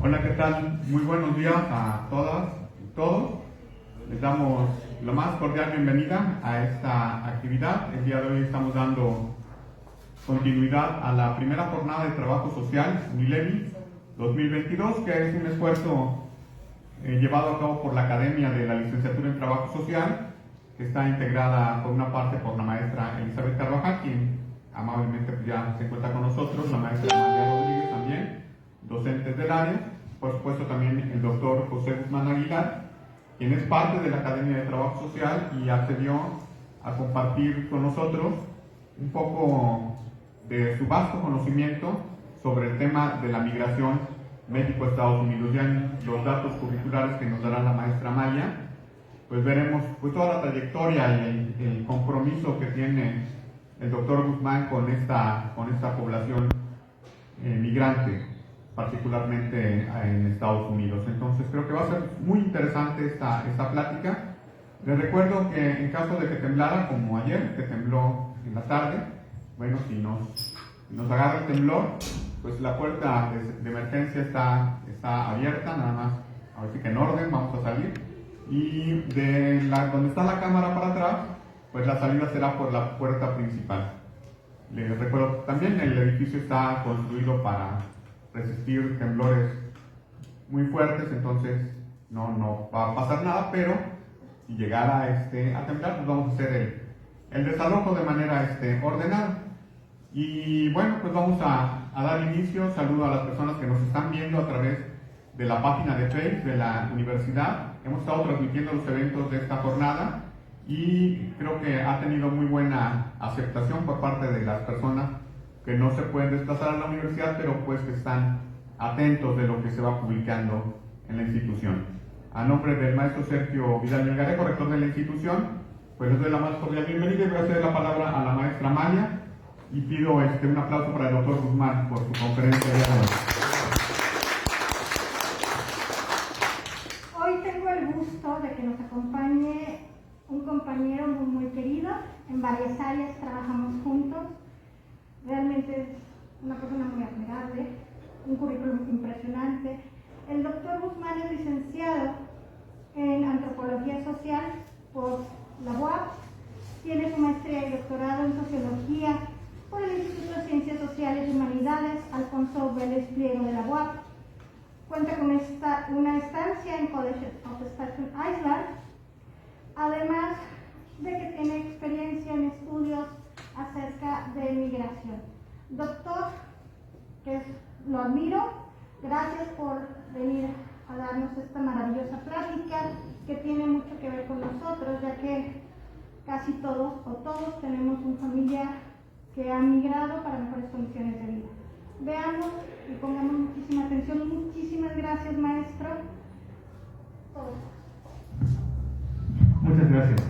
Hola, ¿qué tal? Muy buenos días a todas y todos. Les damos la más cordial bienvenida a esta actividad. El día de hoy estamos dando continuidad a la primera jornada de trabajo social Unilevi 2022, que es un esfuerzo llevado a cabo por la Academia de la Licenciatura en Trabajo Social, que está integrada por una parte por la maestra Elizabeth Carvajal, quien amablemente ya se encuentra con nosotros, la maestra María Rodríguez también, docentes del área, por supuesto también el doctor José Guzmán Aguilar, quien es parte de la Academia de Trabajo Social y accedió a compartir con nosotros un poco de su vasto conocimiento sobre el tema de la migración México-Estados Unidos. Ya en los datos curriculares que nos dará la maestra Maya, pues veremos pues toda la trayectoria y el compromiso que tiene el doctor Guzmán con esta población migrante, particularmente en Estados Unidos. Entonces creo que va a ser muy interesante esta plática. Les recuerdo que en caso de que temblara, como ayer, que tembló en la tarde, bueno, si nos agarra el temblor, pues la puerta de emergencia está abierta, nada más, a ver si que en orden, vamos a salir. Y donde está la cámara para atrás, pues la salida será por la puerta principal. Les recuerdo también, el edificio está construido para resistir temblores muy fuertes, entonces no va a pasar nada, pero si llegara a temblar, pues vamos a hacer el desalojo de manera ordenada. Y bueno, pues vamos a dar inicio. Saludo a las personas que nos están viendo a través de la página de Facebook de la universidad. Hemos estado transmitiendo los eventos de esta jornada y creo que ha tenido muy buena aceptación por parte de las personas que no se pueden desplazar a la universidad, pero pues que están atentos de lo que se va publicando en la institución. A nombre del maestro Sergio Vidal Melgarejo, rector de la institución, pues les doy la más cordial bienvenida y voy a ceder la palabra a la maestra Maya y pido un aplauso para el doctor Guzmán por su conferencia de hoy. Hoy tengo el gusto de que nos acompañe un compañero muy querido, en varias áreas trabajamos juntos. Realmente es una persona muy admirable, un currículum impresionante. El doctor Guzmán es licenciado en Antropología Social por la UAP, tiene su maestría y doctorado en Sociología por el Instituto de Ciencias Sociales y Humanidades Alfonso Vélez Pliego de la UAP. Cuenta con una estancia en College of Staten Island, además de que tiene experiencia en estudios acerca de migración. Doctor, lo admiro, gracias por venir a darnos esta maravillosa plática que tiene mucho que ver con nosotros, ya que casi todos o todos tenemos un familiar que ha migrado para mejores condiciones de vida. Veamos y pongamos muchísima atención. Muchísimas gracias, maestro. Todos. Muchas gracias.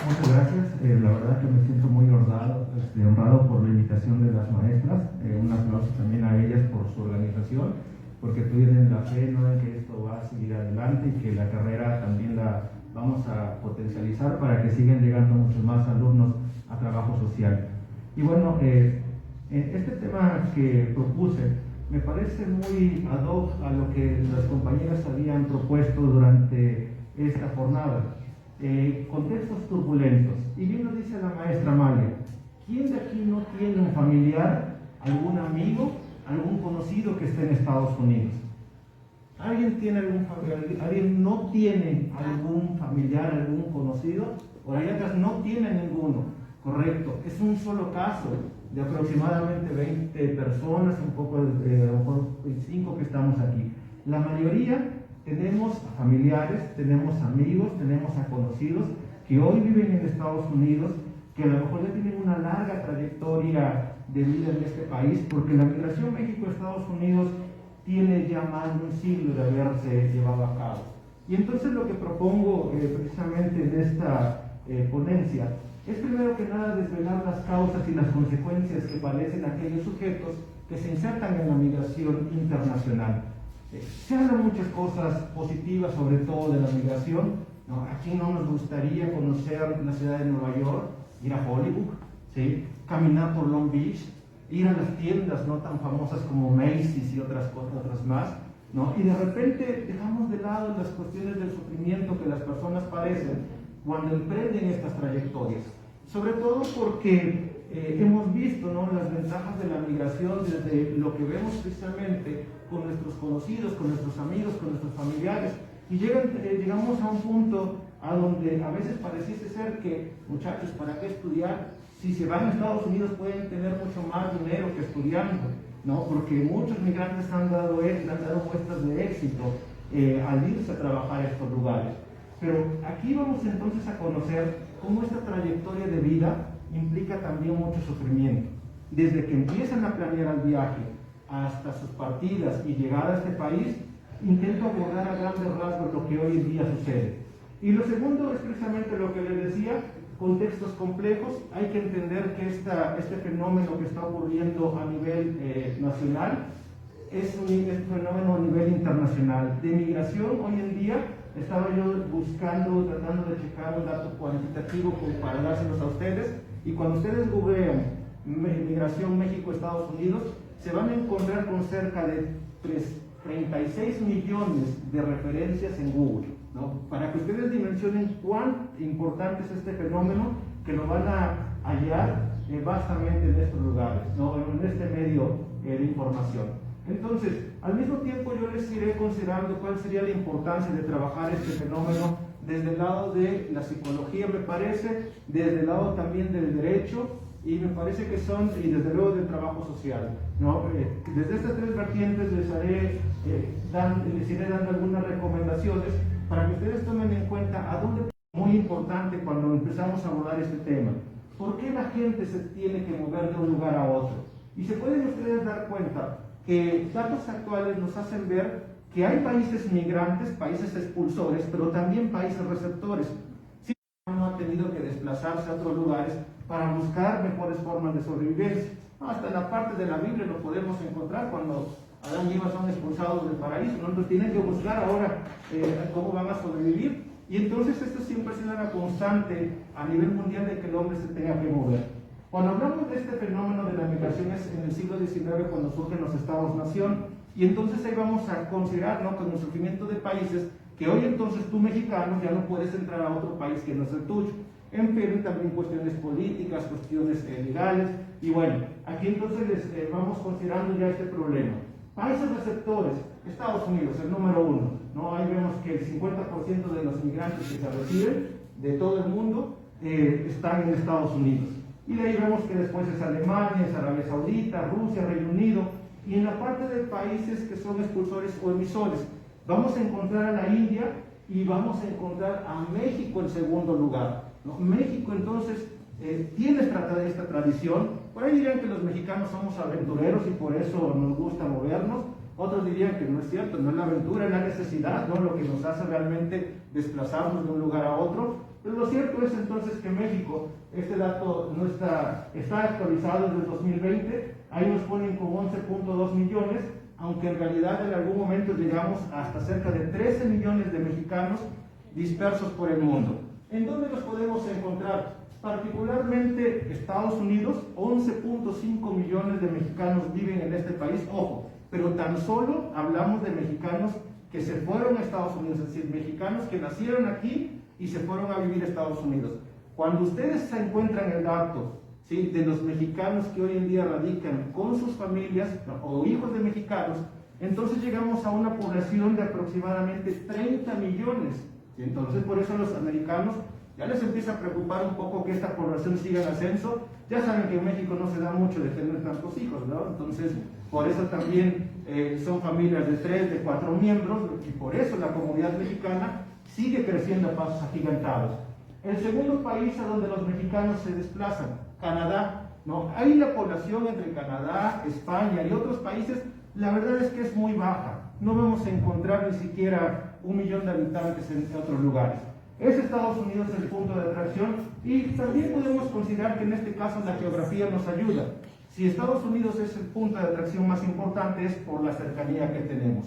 Muchas gracias. La verdad que me siento muy honrado por la invitación de las maestras. Un aplauso también a ellas por su organización, porque tienen la fe, ¿no?, en que esto va a seguir adelante y que la carrera también la vamos a potencializar para que sigan llegando muchos más alumnos a trabajo social. Y bueno, este tema que propuse me parece muy ad hoc a lo que las compañeras habían propuesto durante esta jornada. Contextos turbulentos. Y bien lo dice la maestra Maya, ¿quién de aquí no tiene un familiar, algún amigo, algún conocido que esté en Estados Unidos? ¿Alguien tiene algún familiar? ¿Alguien no tiene algún familiar, algún conocido? Por ahí atrás no tiene ninguno. Correcto. Es un solo caso de aproximadamente 20 personas, un poco de a lo mejor 5 que estamos aquí. La mayoría tenemos a familiares, tenemos amigos, tenemos a conocidos que hoy viven en Estados Unidos, que a lo mejor ya tienen una larga trayectoria de vida en este país, porque la migración México-Estados Unidos tiene ya más de un siglo de haberse llevado a cabo. Y entonces lo que propongo precisamente en esta ponencia es primero que nada desvelar las causas y las consecuencias que padecen aquellos sujetos que se insertan en la migración internacional. Se hablan muchas cosas positivas, sobre todo de la migración, ¿no? Aquí no nos gustaría conocer la ciudad de Nueva York, ir a Hollywood, ¿sí? Caminar por Long Beach, ir a las tiendas no tan famosas como Macy's y otras más, ¿no? Y de repente dejamos de lado las cuestiones del sufrimiento que las personas padecen cuando emprenden estas trayectorias. Sobre todo porque hemos visto, ¿no?, las ventajas de la migración desde lo que vemos precisamente con nuestros conocidos, con nuestros amigos, con nuestros familiares. Y llegamos a un punto a donde a veces pareciese ser que, muchachos, ¿para qué estudiar? Si se van a Estados Unidos pueden tener mucho más dinero que estudiando, ¿no? Porque muchos migrantes han dado muestras de éxito al irse a trabajar a estos lugares. Pero aquí vamos entonces a conocer cómo esta trayectoria de vida implica también mucho sufrimiento. Desde que empiezan a planear el viaje hasta sus partidas y llegada a este país, intento abordar a grandes rasgos lo que hoy en día sucede. Y lo segundo es precisamente lo que les decía, contextos complejos. Hay que entender que este fenómeno que está ocurriendo a nivel nacional es un fenómeno a nivel internacional. De migración, hoy en día, estaba yo buscando, tratando de checar un dato cuantitativo para dárselos a ustedes, y cuando ustedes googlean migración México-Estados Unidos, se van a encontrar con cerca de 36 millones de referencias en Google, ¿no? Para que ustedes dimensionen cuán importante es este fenómeno, que lo van a hallar vastamente en estos lugares, ¿no?, en este medio de información. Entonces, al mismo tiempo yo les iré considerando cuál sería la importancia de trabajar este fenómeno desde el lado de la psicología, me parece, desde el lado también del derecho, y me parece que son, y desde luego del trabajo social, ¿no? Desde estas tres vertientes les iré dando algunas recomendaciones para que ustedes tomen en cuenta a dónde es muy importante cuando empezamos a abordar este tema. ¿Por qué la gente se tiene que mover de un lugar a otro? Y se pueden ustedes dar cuenta que datos actuales nos hacen ver que hay países migrantes, países expulsores, pero también países receptores. Sí, no han tenido que desplazarse a otros lugares para buscar mejores formas de sobrevivencia. Hasta en la parte de la Biblia lo podemos encontrar cuando Adán y Eva son expulsados del paraíso, ¿no? Entonces tienen que buscar ahora cómo van a sobrevivir. Y entonces esto siempre ha sido una constante a nivel mundial de que el hombre se tenga que mover. Cuando hablamos de este fenómeno de la migración es en el siglo XIX, cuando surgen los estados-nación, y entonces ahí vamos a considerar, ¿no?, con el surgimiento de países que hoy entonces tú, mexicano, ya no puedes entrar a otro país que no es el tuyo. En fin, también cuestiones políticas, cuestiones legales, y bueno, aquí entonces les vamos considerando ya este problema. Países receptores, Estados Unidos, el número 1, ¿no? Ahí vemos que el 50% de los migrantes que se reciben de todo el mundo están en Estados Unidos. Y de ahí vemos que después es Alemania, es Arabia Saudita, Rusia, Reino Unido. Y en la parte de países que son expulsores o emisores, vamos a encontrar a la India y vamos a encontrar a México en segundo lugar, ¿no? México entonces tiene esta tradición. Por ahí dirían que los mexicanos somos aventureros y por eso nos gusta movernos. Otros dirían que no es cierto, no es la aventura, es la necesidad, ¿no?, lo que nos hace realmente desplazarnos de un lugar a otro. Pero lo cierto es entonces que México, este dato no está actualizado desde el 2020, ahí nos ponen con 11.2 millones, aunque en realidad en algún momento llegamos hasta cerca de 13 millones de mexicanos dispersos por el mundo. ¿En dónde los podemos encontrar? Particularmente Estados Unidos, 11.5 millones de mexicanos viven en este país, ojo, pero tan solo hablamos de mexicanos que se fueron a Estados Unidos, es decir, mexicanos que nacieron aquí y se fueron a vivir a Estados Unidos. Cuando ustedes se encuentran el dato, ¿sí?, de los mexicanos que hoy en día radican con sus familias o hijos de mexicanos, entonces llegamos a una población de aproximadamente 30 millones. ¿Sí? Entonces por eso los americanos ya les empieza a preocupar un poco que esta población siga en ascenso. Ya saben que en México no se da mucho de tener tantos hijos, ¿no? Entonces por eso también son familias de 3, de 4 miembros, y por eso la comunidad mexicana sigue creciendo a pasos agigantados. El segundo país a donde los mexicanos se desplazan, Canadá, ¿no? Ahí la población entre Canadá, España y otros países, la verdad es que es muy baja. No vamos a encontrar ni siquiera 1 millón de habitantes en otros lugares. Es Estados Unidos el punto de atracción, y también podemos considerar que en este caso la geografía nos ayuda. Si Estados Unidos es el punto de atracción más importante, es por la cercanía que tenemos.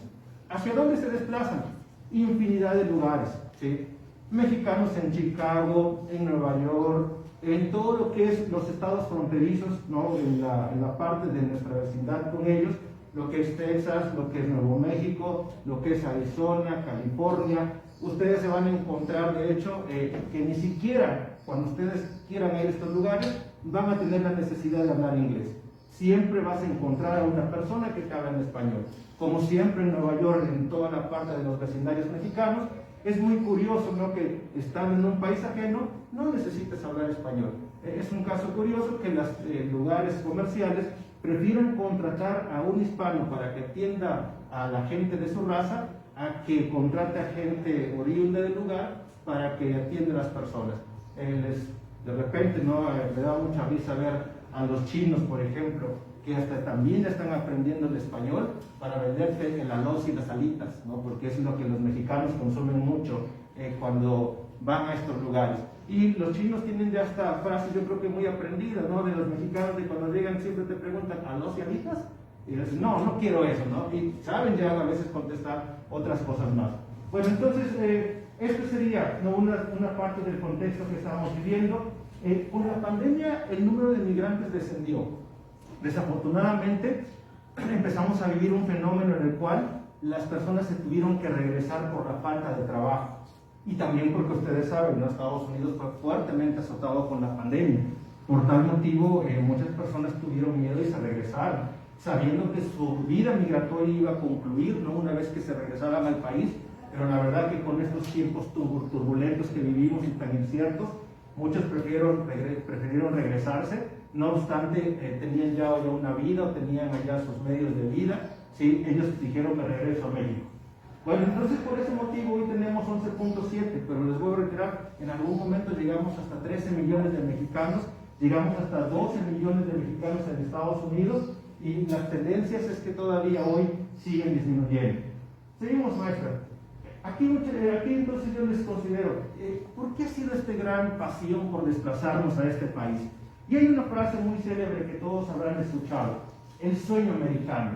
¿Hacia dónde se desplazan? Infinidad de lugares, ¿sí? mexicanos en Chicago, en Nueva York, en todo lo que es los estados fronterizos, ¿no? en la parte de nuestra vecindad con ellos, lo que es Texas, lo que es Nuevo México, lo que es Arizona, California. Ustedes se van a encontrar, de hecho, que ni siquiera cuando ustedes quieran ir a estos lugares van a tener la necesidad de hablar inglés. Siempre vas a encontrar a una persona que te habla en español. Como siempre en Nueva York, en toda la parte de los vecindarios mexicanos, es muy curioso, ¿no? Que estando en un país ajeno no necesitas hablar español. Es un caso curioso que los lugares comerciales prefieren contratar a un hispano para que atienda a la gente de su raza a que contrate a gente oriunda del lugar para que atienda a las personas. De repente, ¿no? Me da mucha risa ver a los chinos, por ejemplo, que hasta también están aprendiendo el español para venderte el arroz y las alitas, ¿no? Porque es lo que los mexicanos consumen mucho cuando van a estos lugares. Y los chinos tienen ya esta frase, yo creo que muy aprendida, ¿no? De los mexicanos, de cuando llegan siempre te preguntan, ¿arroz y alitas? Y dicen, no, no quiero eso, ¿no? Y saben ya a veces contestar otras cosas más. Bueno, entonces, esto sería, ¿no? una parte del contexto que estamos viviendo. Con la pandemia el número de migrantes descendió. Desafortunadamente empezamos a vivir un fenómeno en el cual las personas se tuvieron que regresar por la falta de trabajo. Y también porque ustedes saben, ¿no? Estados Unidos fue fuertemente azotado con la pandemia. Por tal motivo, muchas personas tuvieron miedo y se regresaron, sabiendo que su vida migratoria iba a concluir, ¿no? Una vez que se regresaran al país. Pero la verdad que con estos tiempos turbulentos que vivimos y tan inciertos, muchos prefirieron regresarse, no obstante tenían ya una vida o tenían allá sus medios de vida, ¿sí? Ellos dijeron me regreso a México. Bueno, entonces por ese motivo hoy tenemos 11.7, pero les voy a retirar, en algún momento llegamos hasta 13 millones de mexicanos, llegamos hasta 12 millones de mexicanos en Estados Unidos y las tendencias es que todavía hoy siguen disminuyendo. Seguimos, maestra. Aquí entonces yo les considero, ¿por qué ha sido esta gran pasión por desplazarnos a este país? Y hay una frase muy célebre que todos habrán escuchado, el sueño americano.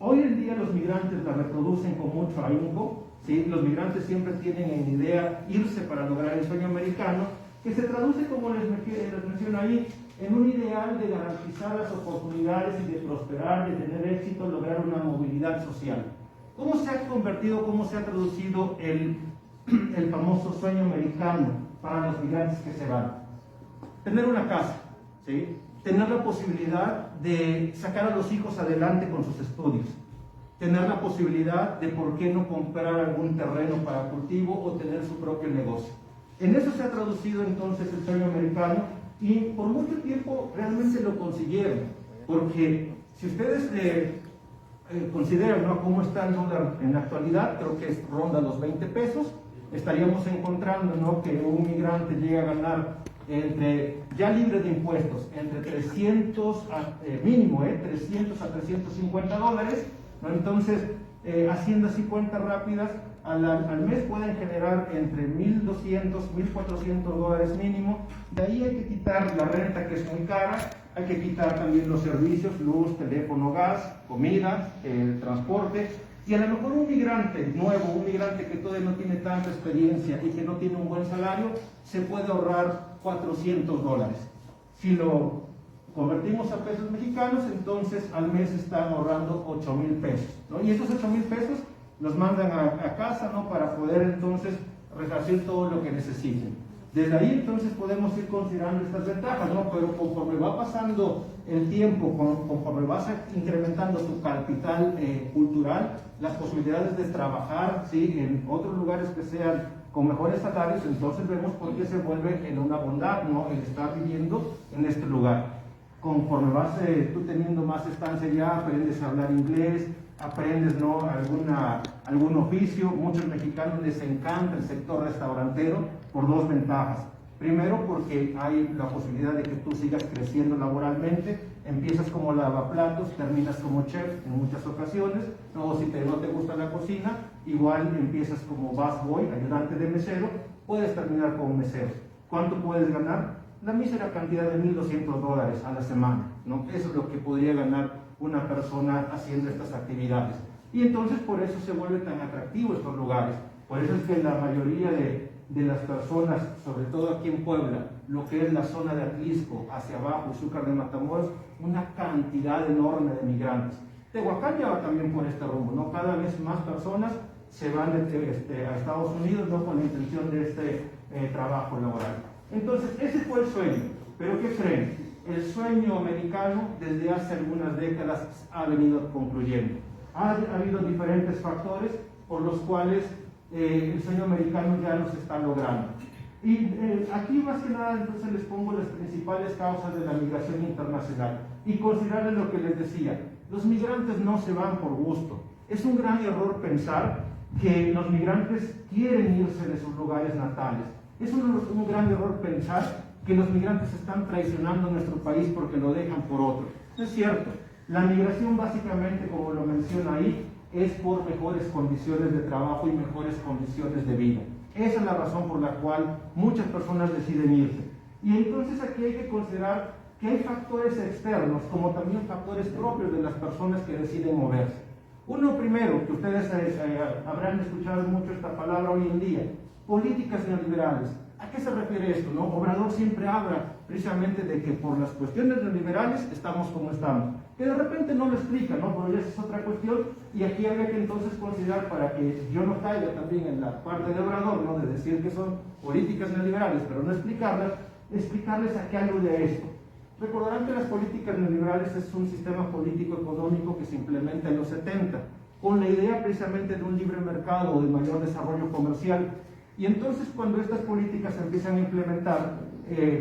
Hoy en día los migrantes la reproducen con mucho ahínco, ¿sí? Los migrantes siempre tienen en idea irse para lograr el sueño americano, que se traduce, como les menciono ahí, en un ideal de garantizar las oportunidades y de prosperar, de tener éxito, lograr una movilidad social. ¿Cómo se ha convertido, cómo se ha traducido el famoso sueño americano para los migrantes que se van? Tener una casa, ¿sí? Tener la posibilidad de sacar a los hijos adelante con sus estudios, tener la posibilidad de por qué no comprar algún terreno para cultivo o tener su propio negocio. En eso se ha traducido entonces el sueño americano y por mucho tiempo realmente lo consiguieron, porque si ustedes consideran, ¿no?, cómo está el dólar en la actualidad, creo que ronda los 20 pesos, estaríamos encontrando, ¿no?, que un migrante llega a ganar ya libre de impuestos, entre 300 mínimo, 300 a 350 dólares, ¿no? Entonces, haciendo así cuentas rápidas, al mes pueden generar entre 1.200, 1.400 dólares mínimo. De ahí hay que quitar la renta, que es muy cara, hay que quitar también los servicios, luz, teléfono, gas, comida, transporte. Y a lo mejor un migrante nuevo, un migrante que todavía no tiene tanta experiencia y que no tiene un buen salario, se puede ahorrar 400 dólares. Si lo convertimos a pesos mexicanos, entonces al mes están ahorrando 8,000 pesos, ¿no? Y esos 8,000 pesos los mandan a casa, ¿no?, para poder entonces resarcir todo lo que necesiten. Desde ahí entonces podemos ir considerando estas ventajas, ¿no? Pero conforme va pasando el tiempo, conforme vas incrementando tu capital cultural, las posibilidades de trabajar, ¿sí?, en otros lugares que sean con mejores salarios, entonces vemos por qué se vuelve en una bondad, ¿no?, el estar viviendo en este lugar. Conforme vas tú teniendo más estancia ya, aprendes a hablar inglés, aprendes, ¿no?, algún oficio. Muchos mexicanos les encanta el sector restaurantero por dos ventajas. Primero, porque hay la posibilidad de que tú sigas creciendo laboralmente, empiezas como lavaplatos, terminas como chef en muchas ocasiones, o si no te gusta la cocina, igual empiezas como busboy, ayudante de mesero, puedes terminar como mesero. ¿Cuánto puedes ganar? La mísera cantidad de 1.200 dólares a la semana, ¿no? Eso es lo que podría ganar una persona haciendo estas actividades. Y entonces por eso se vuelve tan atractivo estos lugares. Por eso es que la mayoría de de las personas, sobre todo aquí en Puebla, lo que es la zona de Atlisco, hacia abajo, Xúcar de Matamoros, una cantidad enorme de migrantes. Tehuacán ya va también por este rumbo, ¿no? Cada vez más personas se van a Estados Unidos, ¿no? Con la intención de este trabajo laboral. Entonces, ese fue el sueño. ¿Pero qué creen? El sueño americano desde hace algunas décadas ha venido concluyendo. Ha habido diferentes factores por los cuales el sueño americano ya no se está logrando. Y aquí más que nada entonces les pongo las principales causas de la migración internacional y considerarles lo que les decía. Los migrantes no se van por gusto. Es un gran error pensar que los migrantes quieren irse de sus lugares natales. Es un gran error pensar que los migrantes están traicionando nuestro país porque lo dejan por otro. No es cierto. La migración básicamente, como lo menciona ahí, es por mejores condiciones de trabajo y mejores condiciones de vida. Esa es la razón por la cual muchas personas deciden irse. Y entonces aquí hay que considerar que hay factores externos, como también factores propios de las personas que deciden moverse. Uno primero, que ustedes habrán escuchado mucho esta palabra hoy en día, políticas neoliberales. ¿A qué se refiere esto? ¿No? Obrador siempre habla precisamente de que por las cuestiones neoliberales estamos como estamos. Que de repente no lo explica, ¿no? Pero esa es otra cuestión, y aquí habría que entonces considerar, para que yo no caiga también en la parte de Obrador, ¿no? De decir que son políticas neoliberales, pero no explicarles a qué alude esto. Recordarán que las políticas neoliberales es un sistema político-económico que se implementa en los 70, con la idea precisamente de un libre mercado o de mayor desarrollo comercial. Y entonces cuando estas políticas se empiezan a implementar,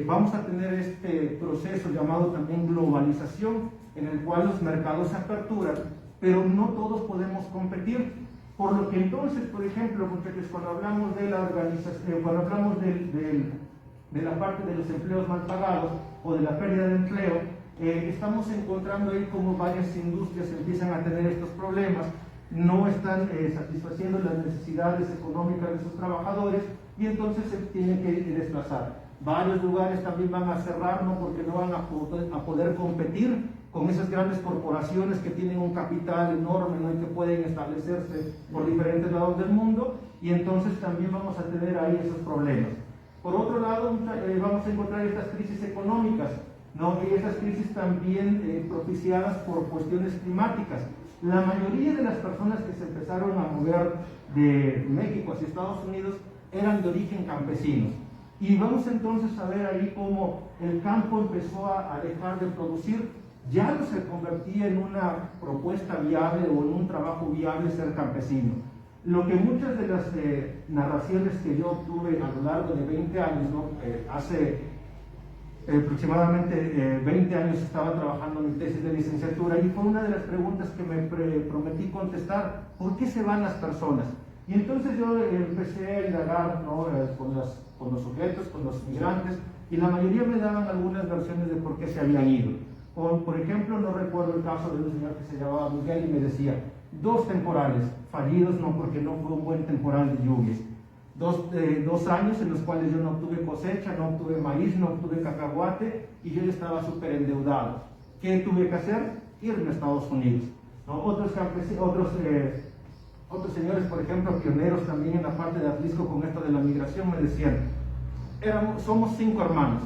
vamos a tener este proceso llamado también globalización, en el cual los mercados se aperturan, pero no todos podemos competir. Por lo que entonces, por ejemplo, muchachos, cuando hablamos de la organización, cuando hablamos de la parte de los empleos mal pagados o de la pérdida de empleo, estamos encontrando ahí como varias industrias empiezan a tener estos problemas, no están satisfaciendo las necesidades económicas de sus trabajadores y entonces se tienen que desplazar. Varios lugares también van a cerrar, ¿no? Porque no van a poder competir con esas grandes corporaciones que tienen un capital enorme, ¿no? Y que pueden establecerse por diferentes lados del mundo, y entonces también vamos a tener ahí esos problemas. Por otro lado, vamos a encontrar estas crisis económicas, ¿no? Y esas crisis también propiciadas por cuestiones climáticas. La mayoría de las personas que se empezaron a mover de México hacia Estados Unidos eran de origen campesino. Y vamos entonces a ver ahí cómo el campo empezó a dejar de producir. Ya no se convertía en una propuesta viable o en un trabajo viable ser campesino. Lo que muchas de las narraciones que yo obtuve a lo largo de 20 años, ¿no? Hace aproximadamente 20 años estaba trabajando en mi tesis de licenciatura y fue una de las preguntas que me prometí contestar: ¿por qué se van las personas? Y entonces yo empecé a indagar, ¿no? con los sujetos, con los migrantes, y la mayoría me daban algunas versiones de por qué se habían ido. Por ejemplo, no recuerdo el caso de un señor que se llamaba Miguel y me decía: 2 temporales fallidos, no, porque no fue un buen temporal de lluvias. 2 años en los cuales yo no obtuve cosecha, no obtuve maíz, no obtuve cacahuate, y yo estaba súper endeudado. ¿Qué tuve que hacer? Irme a Estados Unidos, ¿no? Otros señores, por ejemplo, pioneros también en la parte de Atlisco con esto de la migración, me decían: somos 5 hermanos,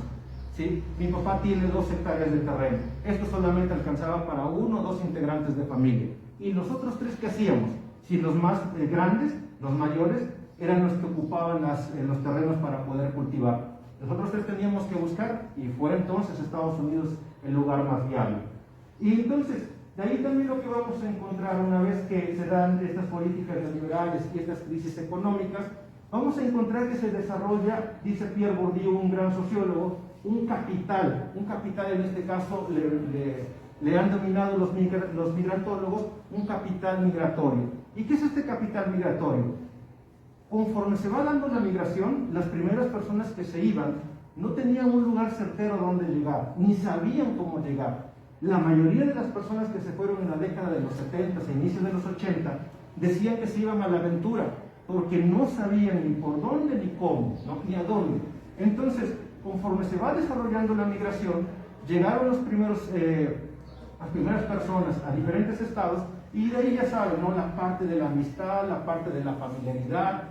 ¿sí? Mi papá tiene 2 hectáreas de terreno. Esto solamente alcanzaba para 1 o 2 integrantes de familia. ¿Y nosotros 3 qué hacíamos? Si los más grandes, los mayores, eran los que ocupaban los terrenos para poder cultivar. Nosotros 3 teníamos que buscar, y fue entonces Estados Unidos el lugar más viable. Y entonces, de ahí también lo que vamos a encontrar una vez que se dan estas políticas neoliberales y estas crisis económicas, vamos a encontrar que se desarrolla, dice Pierre Bourdieu, un gran sociólogo, un capital en este caso le han denominado los migrantólogos un capital migratorio. ¿Y qué es este capital migratorio? Conforme se va dando la migración, las primeras personas que se iban no tenían un lugar certero donde llegar, ni sabían cómo llegar. La mayoría de las personas que se fueron en la década de los 70, a inicios de los 80, decían que se iban a la aventura, porque no sabían ni por dónde ni cómo, ¿no? Ni a dónde. Entonces, conforme se va desarrollando la migración, llegaron las primeras personas a diferentes estados, y de ahí ya saben, ¿no? La parte de la amistad, la parte de la familiaridad,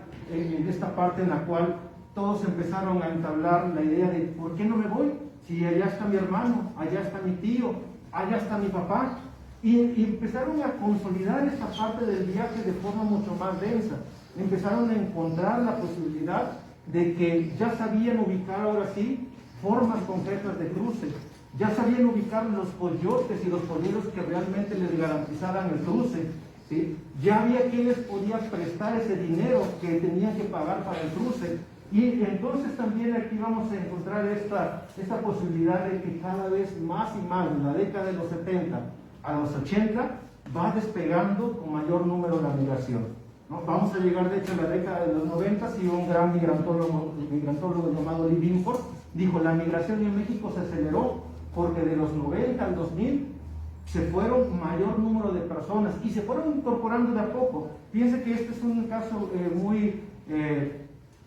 esta parte en la cual todos empezaron a entablar la idea de ¿por qué no me voy? Si allá está mi hermano, allá está mi tío, allá está mi papá. Y empezaron a consolidar esta parte del viaje de forma mucho más densa. Empezaron a encontrar la posibilidad de que ya sabían ubicar ahora sí formas concretas de cruce. Ya sabían ubicar los coyotes y los polleros que realmente les garantizaran el cruce, ¿sí? Ya había quienes podían prestar ese dinero que tenían que pagar para el cruce. Y entonces también aquí vamos a encontrar esta posibilidad de que cada vez más y más, en la década de los 70 a los 80, va despegando con mayor número la migración, ¿no? Vamos a llegar de hecho a la década de los 90 y un gran migrantólogo llamado Lee Binford dijo: la migración en México se aceleró porque de los 90 al 2000 se fueron mayor número de personas y se fueron incorporando de a poco. Piense que este es un caso muy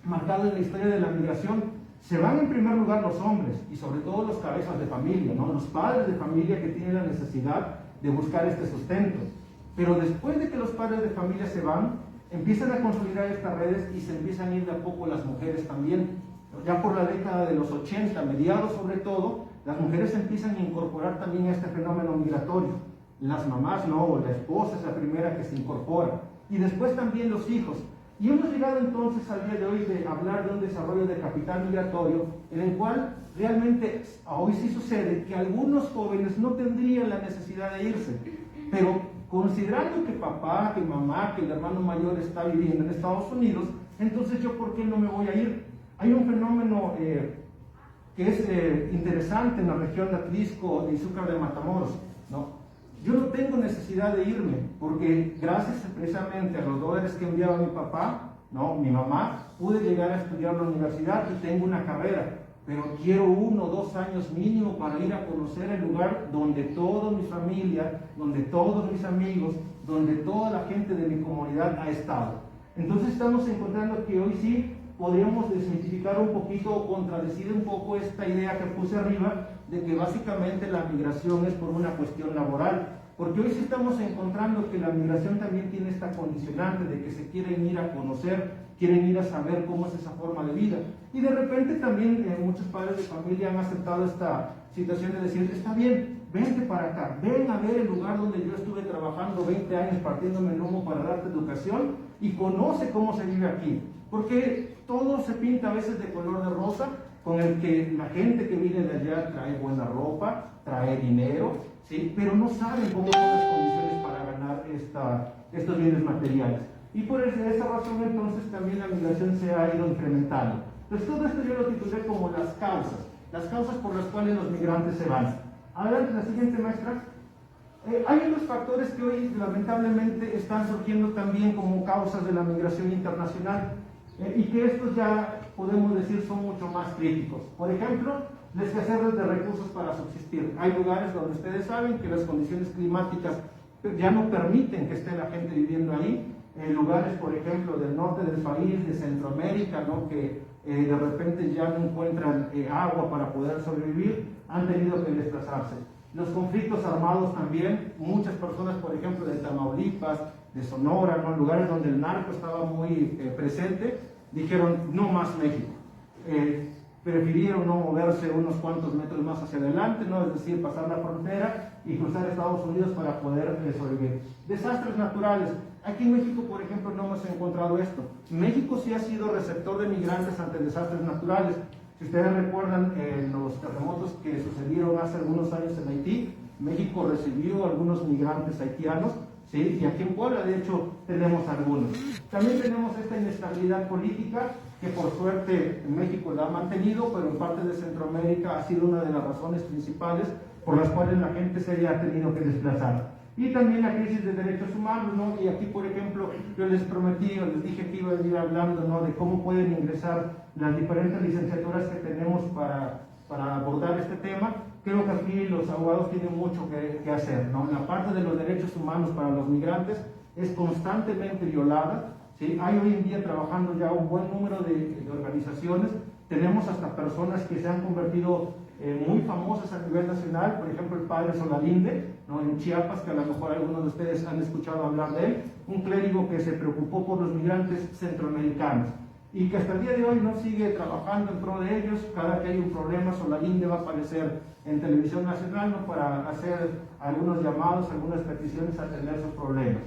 marcado en la historia de la migración. Se van en primer lugar los hombres y sobre todo los cabezas de familia, ¿no? Los padres de familia que tienen la necesidad de buscar este sustento. Pero después de que los padres de familia se van, empiezan a consolidar estas redes y se empiezan a ir de a poco las mujeres también. Ya por la década de los 80, mediados sobre todo, las mujeres empiezan a incorporar también a este fenómeno migratorio. Las mamás no, la esposa es la primera que se incorpora. Y después también los hijos. Y hemos llegado entonces al día de hoy de hablar de un desarrollo de capital migratorio en el cual realmente hoy sí sucede que algunos jóvenes no tendrían la necesidad de irse, pero considerando que papá, que mamá, que el hermano mayor está viviendo en Estados Unidos, entonces yo ¿por qué no me voy a ir? Hay un fenómeno que es interesante en la región de Atlisco, de Izúcar de Matamoros, ¿no? Yo no tengo necesidad de irme, porque gracias precisamente a los dólares que enviaba mi papá, ¿no? Mi mamá, pude llegar a estudiar en la universidad y tengo una carrera, pero quiero 1 o 2 años mínimo para ir a conocer el lugar donde toda mi familia, donde todos mis amigos, donde toda la gente de mi comunidad ha estado. Entonces estamos encontrando que hoy sí podríamos desmitificar un poquito o contradecir un poco esta idea que puse arriba de que básicamente la migración es por una cuestión laboral, porque hoy sí estamos encontrando que la migración también tiene esta condicionante de que se quieren ir a conocer, quieren ir a saber cómo es esa forma de vida, y de repente también muchos padres de familia han aceptado esta situación de decir: está bien, vente para acá, ven a ver el lugar donde yo estuve trabajando 20 años partiéndome el lomo para darte educación y conoce cómo se vive aquí, porque todo se pinta a veces de color de rosa, con el que la gente que viene de allá trae buena ropa, trae dinero, ¿sí? Pero no saben cómo son las condiciones para ganar estos bienes materiales. Y por esa razón entonces también la migración se ha ido incrementando. Entonces todo esto yo lo titulé como las causas por las cuales los migrantes se van. Adelante, la siguiente, maestra. Hay otros factores que hoy lamentablemente están surgiendo también como causas de la migración internacional. Y que estos ya podemos decir son mucho más críticos. Por ejemplo, la escasez de recursos para subsistir. Hay lugares donde ustedes saben que las condiciones climáticas ya no permiten que esté la gente viviendo ahí. Lugares, por ejemplo, del norte del país, de Centroamérica, ¿no? Que de repente ya no encuentran agua para poder sobrevivir, han tenido que desplazarse. Los conflictos armados también, muchas personas, por ejemplo, de Tamaulipas, de Sonora, ¿no? Lugares donde el narco estaba muy presente, dijeron: no más México. Prefirieron no moverse unos cuantos metros más hacia adelante, ¿no? Es decir, pasar la frontera y cruzar Estados Unidos para poder sobrevivir. Desastres naturales. Aquí en México, por ejemplo, no hemos encontrado esto. México sí ha sido receptor de migrantes ante desastres naturales. Si ustedes recuerdan los terremotos que sucedieron hace algunos años en Haití, México recibió algunos migrantes haitianos, ¿sí? Y aquí en Puebla, de hecho, tenemos algunos. También tenemos esta inestabilidad política que por suerte México la ha mantenido, pero en parte de Centroamérica ha sido una de las razones principales por las cuales la gente se haya tenido que desplazar. Y también la crisis de derechos humanos, ¿no? Y aquí, por ejemplo, yo les prometí, les dije que iba a ir hablando, ¿no? De cómo pueden ingresar las diferentes licenciaturas que tenemos para abordar este tema. Creo que aquí los abogados tienen mucho que hacer, ¿no? La parte de los derechos humanos para los migrantes es constantemente violada, ¿sí? Hay hoy en día trabajando ya un buen número de organizaciones. Tenemos hasta personas que se han convertido muy famosas a nivel nacional, por ejemplo el padre Solalinde, ¿no? En Chiapas, que a lo mejor algunos de ustedes han escuchado hablar de él, un clérigo que se preocupó por los migrantes centroamericanos. y que hasta el día de hoy no sigue trabajando en pro de ellos. Cada que hay un problema, Solalinde va a aparecer en televisión nacional, ¿no?, para hacer algunos llamados, algunas peticiones a atender esos problemas.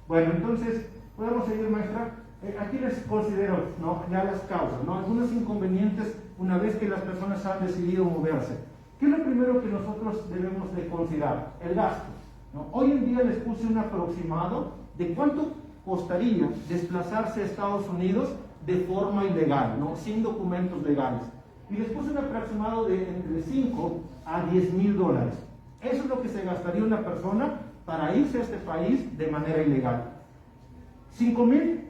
Bueno, entonces, podemos seguir, maestra. Aquí les considero, ¿no?, ya las causas, ¿no?, algunos inconvenientes una vez que las personas han decidido moverse. ¿Qué es lo primero que nosotros debemos de considerar? El gasto, ¿no? Hoy en día les puse un aproximado de cuánto costaría desplazarse a Estados Unidos de forma ilegal, ¿no?, sin documentos legales. Y les puse un aproximado de entre 5 a 10 mil dólares. Eso es lo que se gastaría una persona para irse a este país de manera ilegal. 5 mil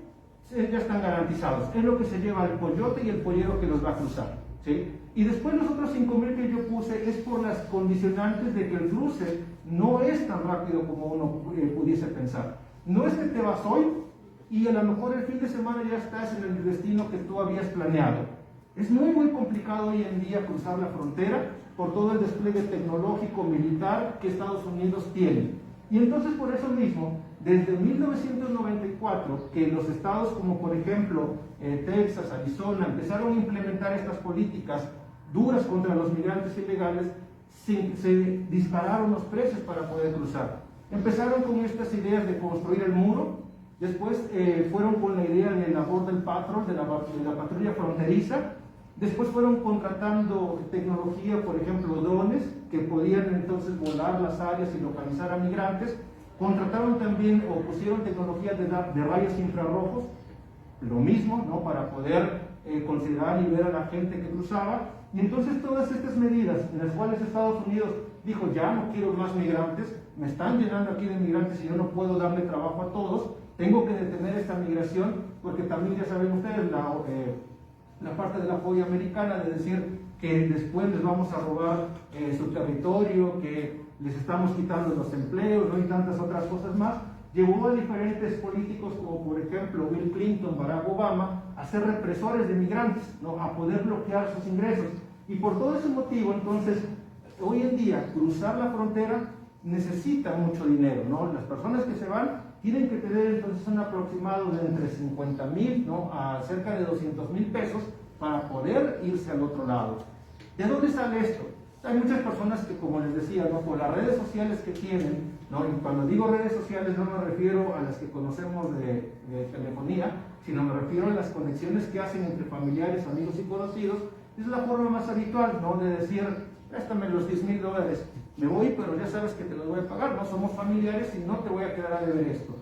ya están garantizados. Es lo que se lleva el coyote y el pollero que los va a cruzar, ¿sí? Y después los otros 5 mil que yo puse es por las condicionantes de que el cruce no es tan rápido como uno pudiese pensar. No es que te vas hoy y a lo mejor el fin de semana ya estás en el destino que tú habías planeado. Es muy complicado hoy en día cruzar la frontera por todo el despliegue tecnológico militar que Estados Unidos tiene. Y entonces por eso mismo, desde 1994, que los estados como por ejemplo Texas, Arizona, empezaron a implementar estas políticas duras contra los migrantes ilegales, se dispararon los precios para poder cruzar. Empezaron con estas ideas de construir el muro, después fueron con la idea de la Border Patrol, de la patrulla fronteriza. Después fueron contratando tecnología, por ejemplo, drones, que podían entonces volar las áreas y localizar a migrantes. Contrataron también o pusieron tecnología de rayos infrarrojos, lo mismo, ¿no?, para poder considerar y ver a la gente que cruzaba. Y entonces todas estas medidas en las cuales Estados Unidos dijo, ya no quiero más migrantes, me están llenando aquí de migrantes y yo no puedo darle trabajo a todos, tengo que detener esta migración, porque también ya saben ustedes la parte de la fobia americana de decir que después les vamos a robar su territorio, que les estamos quitando los empleos, ¿no?, y tantas otras cosas más, llevó a diferentes políticos como por ejemplo Bill Clinton, Barack Obama, a ser represores de migrantes, ¿no?, a poder bloquear sus ingresos. Y por todo ese motivo, entonces, hoy en día cruzar la frontera necesita mucho dinero, ¿no? Las personas que se van tienen que tener entonces un aproximado de entre 50 mil, ¿no?, a cerca de 200 mil pesos para poder irse al otro lado. ¿De dónde sale esto? Hay muchas personas que, como les decía, ¿no?, por las redes sociales que tienen, ¿no?, y cuando digo redes sociales no me refiero a las que conocemos de telefonía, sino me refiero a las conexiones que hacen entre familiares, amigos y conocidos. Es la forma más habitual, ¿no?, de decir, préstame los 10 mil dólares, me voy, pero ya sabes que te los voy a pagar, no somos familiares y no te voy a quedar a deber esto.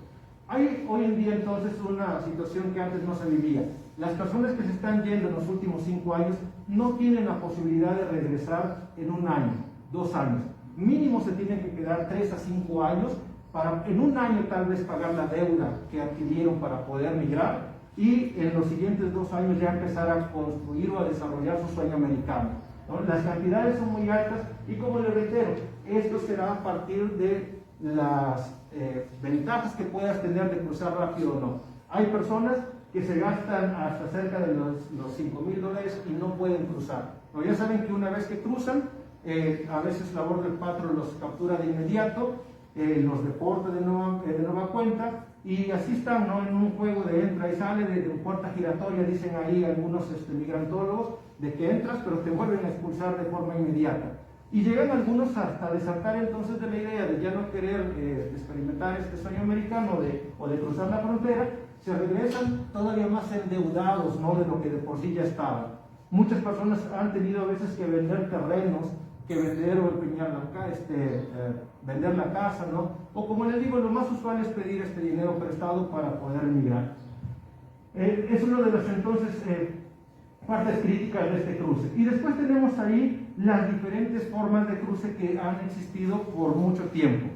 Hay hoy en día entonces una situación que antes no se vivía. Las personas que se están yendo en los últimos 5 años no tienen la posibilidad de regresar en 1 año, 2 años. Mínimo se tienen que quedar 3 a 5 años para en 1 año tal vez pagar la deuda que adquirieron para poder migrar y en los siguientes 2 años ya empezar a construir o a desarrollar su sueño americano, ¿no? Las cantidades son muy altas y, como les reitero, esto será a partir de las ventajas que puedas tener de cruzar rápido o no. Hay personas que se gastan hasta cerca de los 5 mil dólares y no pueden cruzar, ¿no? Ya saben que una vez que cruzan, a veces la Border Patrol los captura de inmediato, los deporta de nueva cuenta, y así están, ¿no?, en un juego de entra y sale, de puerta giratoria, dicen ahí algunos migrantólogos, de que entras pero te vuelven a expulsar de forma inmediata. Y llegan algunos hasta desertar entonces de la idea de ya no querer experimentar este sueño americano o de cruzar la frontera, se regresan todavía más endeudados, ¿no?, de lo que de por sí ya estaban. Muchas personas han tenido a veces que vender terrenos, que vender o empeñar vender la casa, ¿no? O, como les digo, lo más usual es pedir este dinero prestado para poder emigrar. Es una de las entonces partes críticas de este cruce. Y después tenemos ahí las diferentes formas de cruce que han existido por mucho tiempo.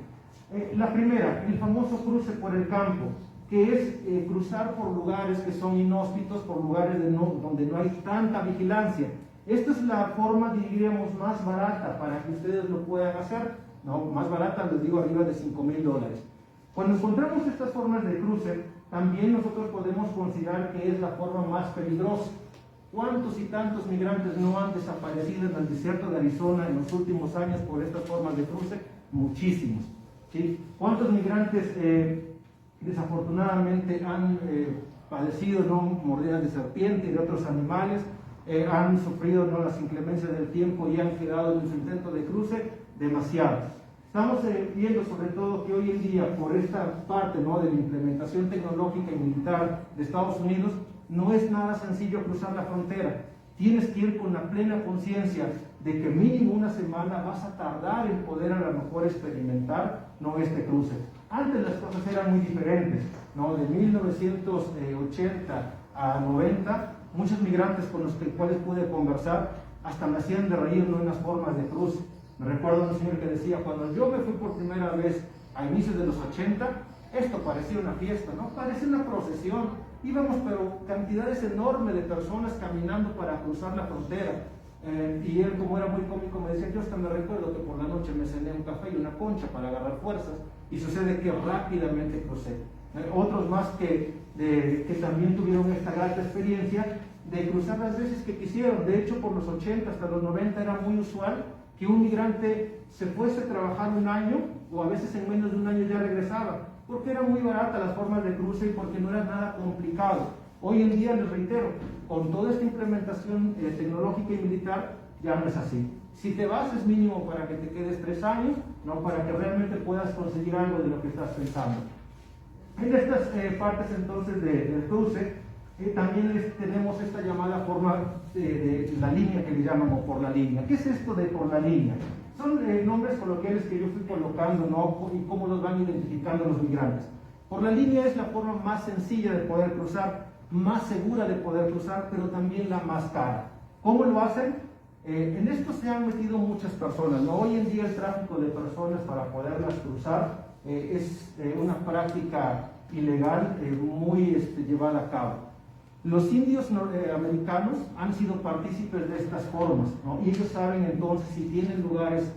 La primera, el famoso cruce por el campo, que es cruzar por lugares que son inhóspitos, por lugares donde no hay tanta vigilancia. Esta es la forma, diríamos, más barata para que ustedes lo puedan hacer, ¿no? Más barata, les digo, arriba de 5 mil dólares. Cuando encontramos estas formas de cruce, también nosotros podemos considerar que es la forma más peligrosa. ¿Cuántos y tantos migrantes no han desaparecido en el desierto de Arizona en los últimos años por estas formas de cruce? Muchísimos, ¿sí? ¿Cuántos migrantes desafortunadamente han padecido, ¿no?, mordidas de serpiente y de otros animales, han sufrido, ¿no?, las inclemencias del tiempo y han quedado en su intento de cruce demasiados. Estamos viendo sobre todo que hoy en día, por esta parte, ¿no?, de la implementación tecnológica y militar de Estados Unidos, no es nada sencillo cruzar la frontera. Tienes que ir con la plena conciencia de que mínimo una semana vas a tardar en poder a lo mejor experimentar, ¿no?, este cruce. Antes las cosas eran muy diferentes, ¿no? De 1980 a 90, muchos migrantes con los cuales pude conversar hasta me hacían de reír, ¿no?, en las formas de cruce. Me recuerdo un señor que decía, cuando yo me fui por primera vez a inicios de los 80, esto parecía una fiesta, ¿no? Parecía una procesión. Íbamos, pero cantidades enormes de personas caminando para cruzar la frontera. Y él, como era muy cómico, me decía, yo hasta me recuerdo que por la noche me cené un café y una concha para agarrar fuerzas, y sucede que rápidamente crucé. Otros más que también tuvieron esta grata experiencia de cruzar las veces que quisieron. De hecho, por los 80 hasta los 90 era muy usual que un migrante se fuese a trabajar un año, o a veces en menos de un año ya regresaba, porque eran muy baratas las formas de cruce y porque no era nada complicado. Hoy en día, les reitero, con toda esta implementación tecnológica y militar, ya no es así. Si te vas, es mínimo para que te quedes 3 años, ¿no?, para que realmente puedas conseguir algo de lo que estás pensando. En estas partes entonces del cruce, también tenemos esta llamada forma de la línea, que le llamamos por la línea. ¿Qué es esto de por la línea? Son nombres coloquiales que yo fui colocando, ¿no?, y cómo los van identificando los migrantes. Por la línea es la forma más sencilla de poder cruzar, más segura de poder cruzar, pero también la más cara. ¿Cómo lo hacen? En esto se han metido muchas personas, ¿no? Hoy en día el tráfico de personas para poderlas cruzar es una práctica ilegal muy llevada a cabo. Los indios americanos han sido partícipes de estas formas, ¿no? Y ellos saben entonces si tienen lugares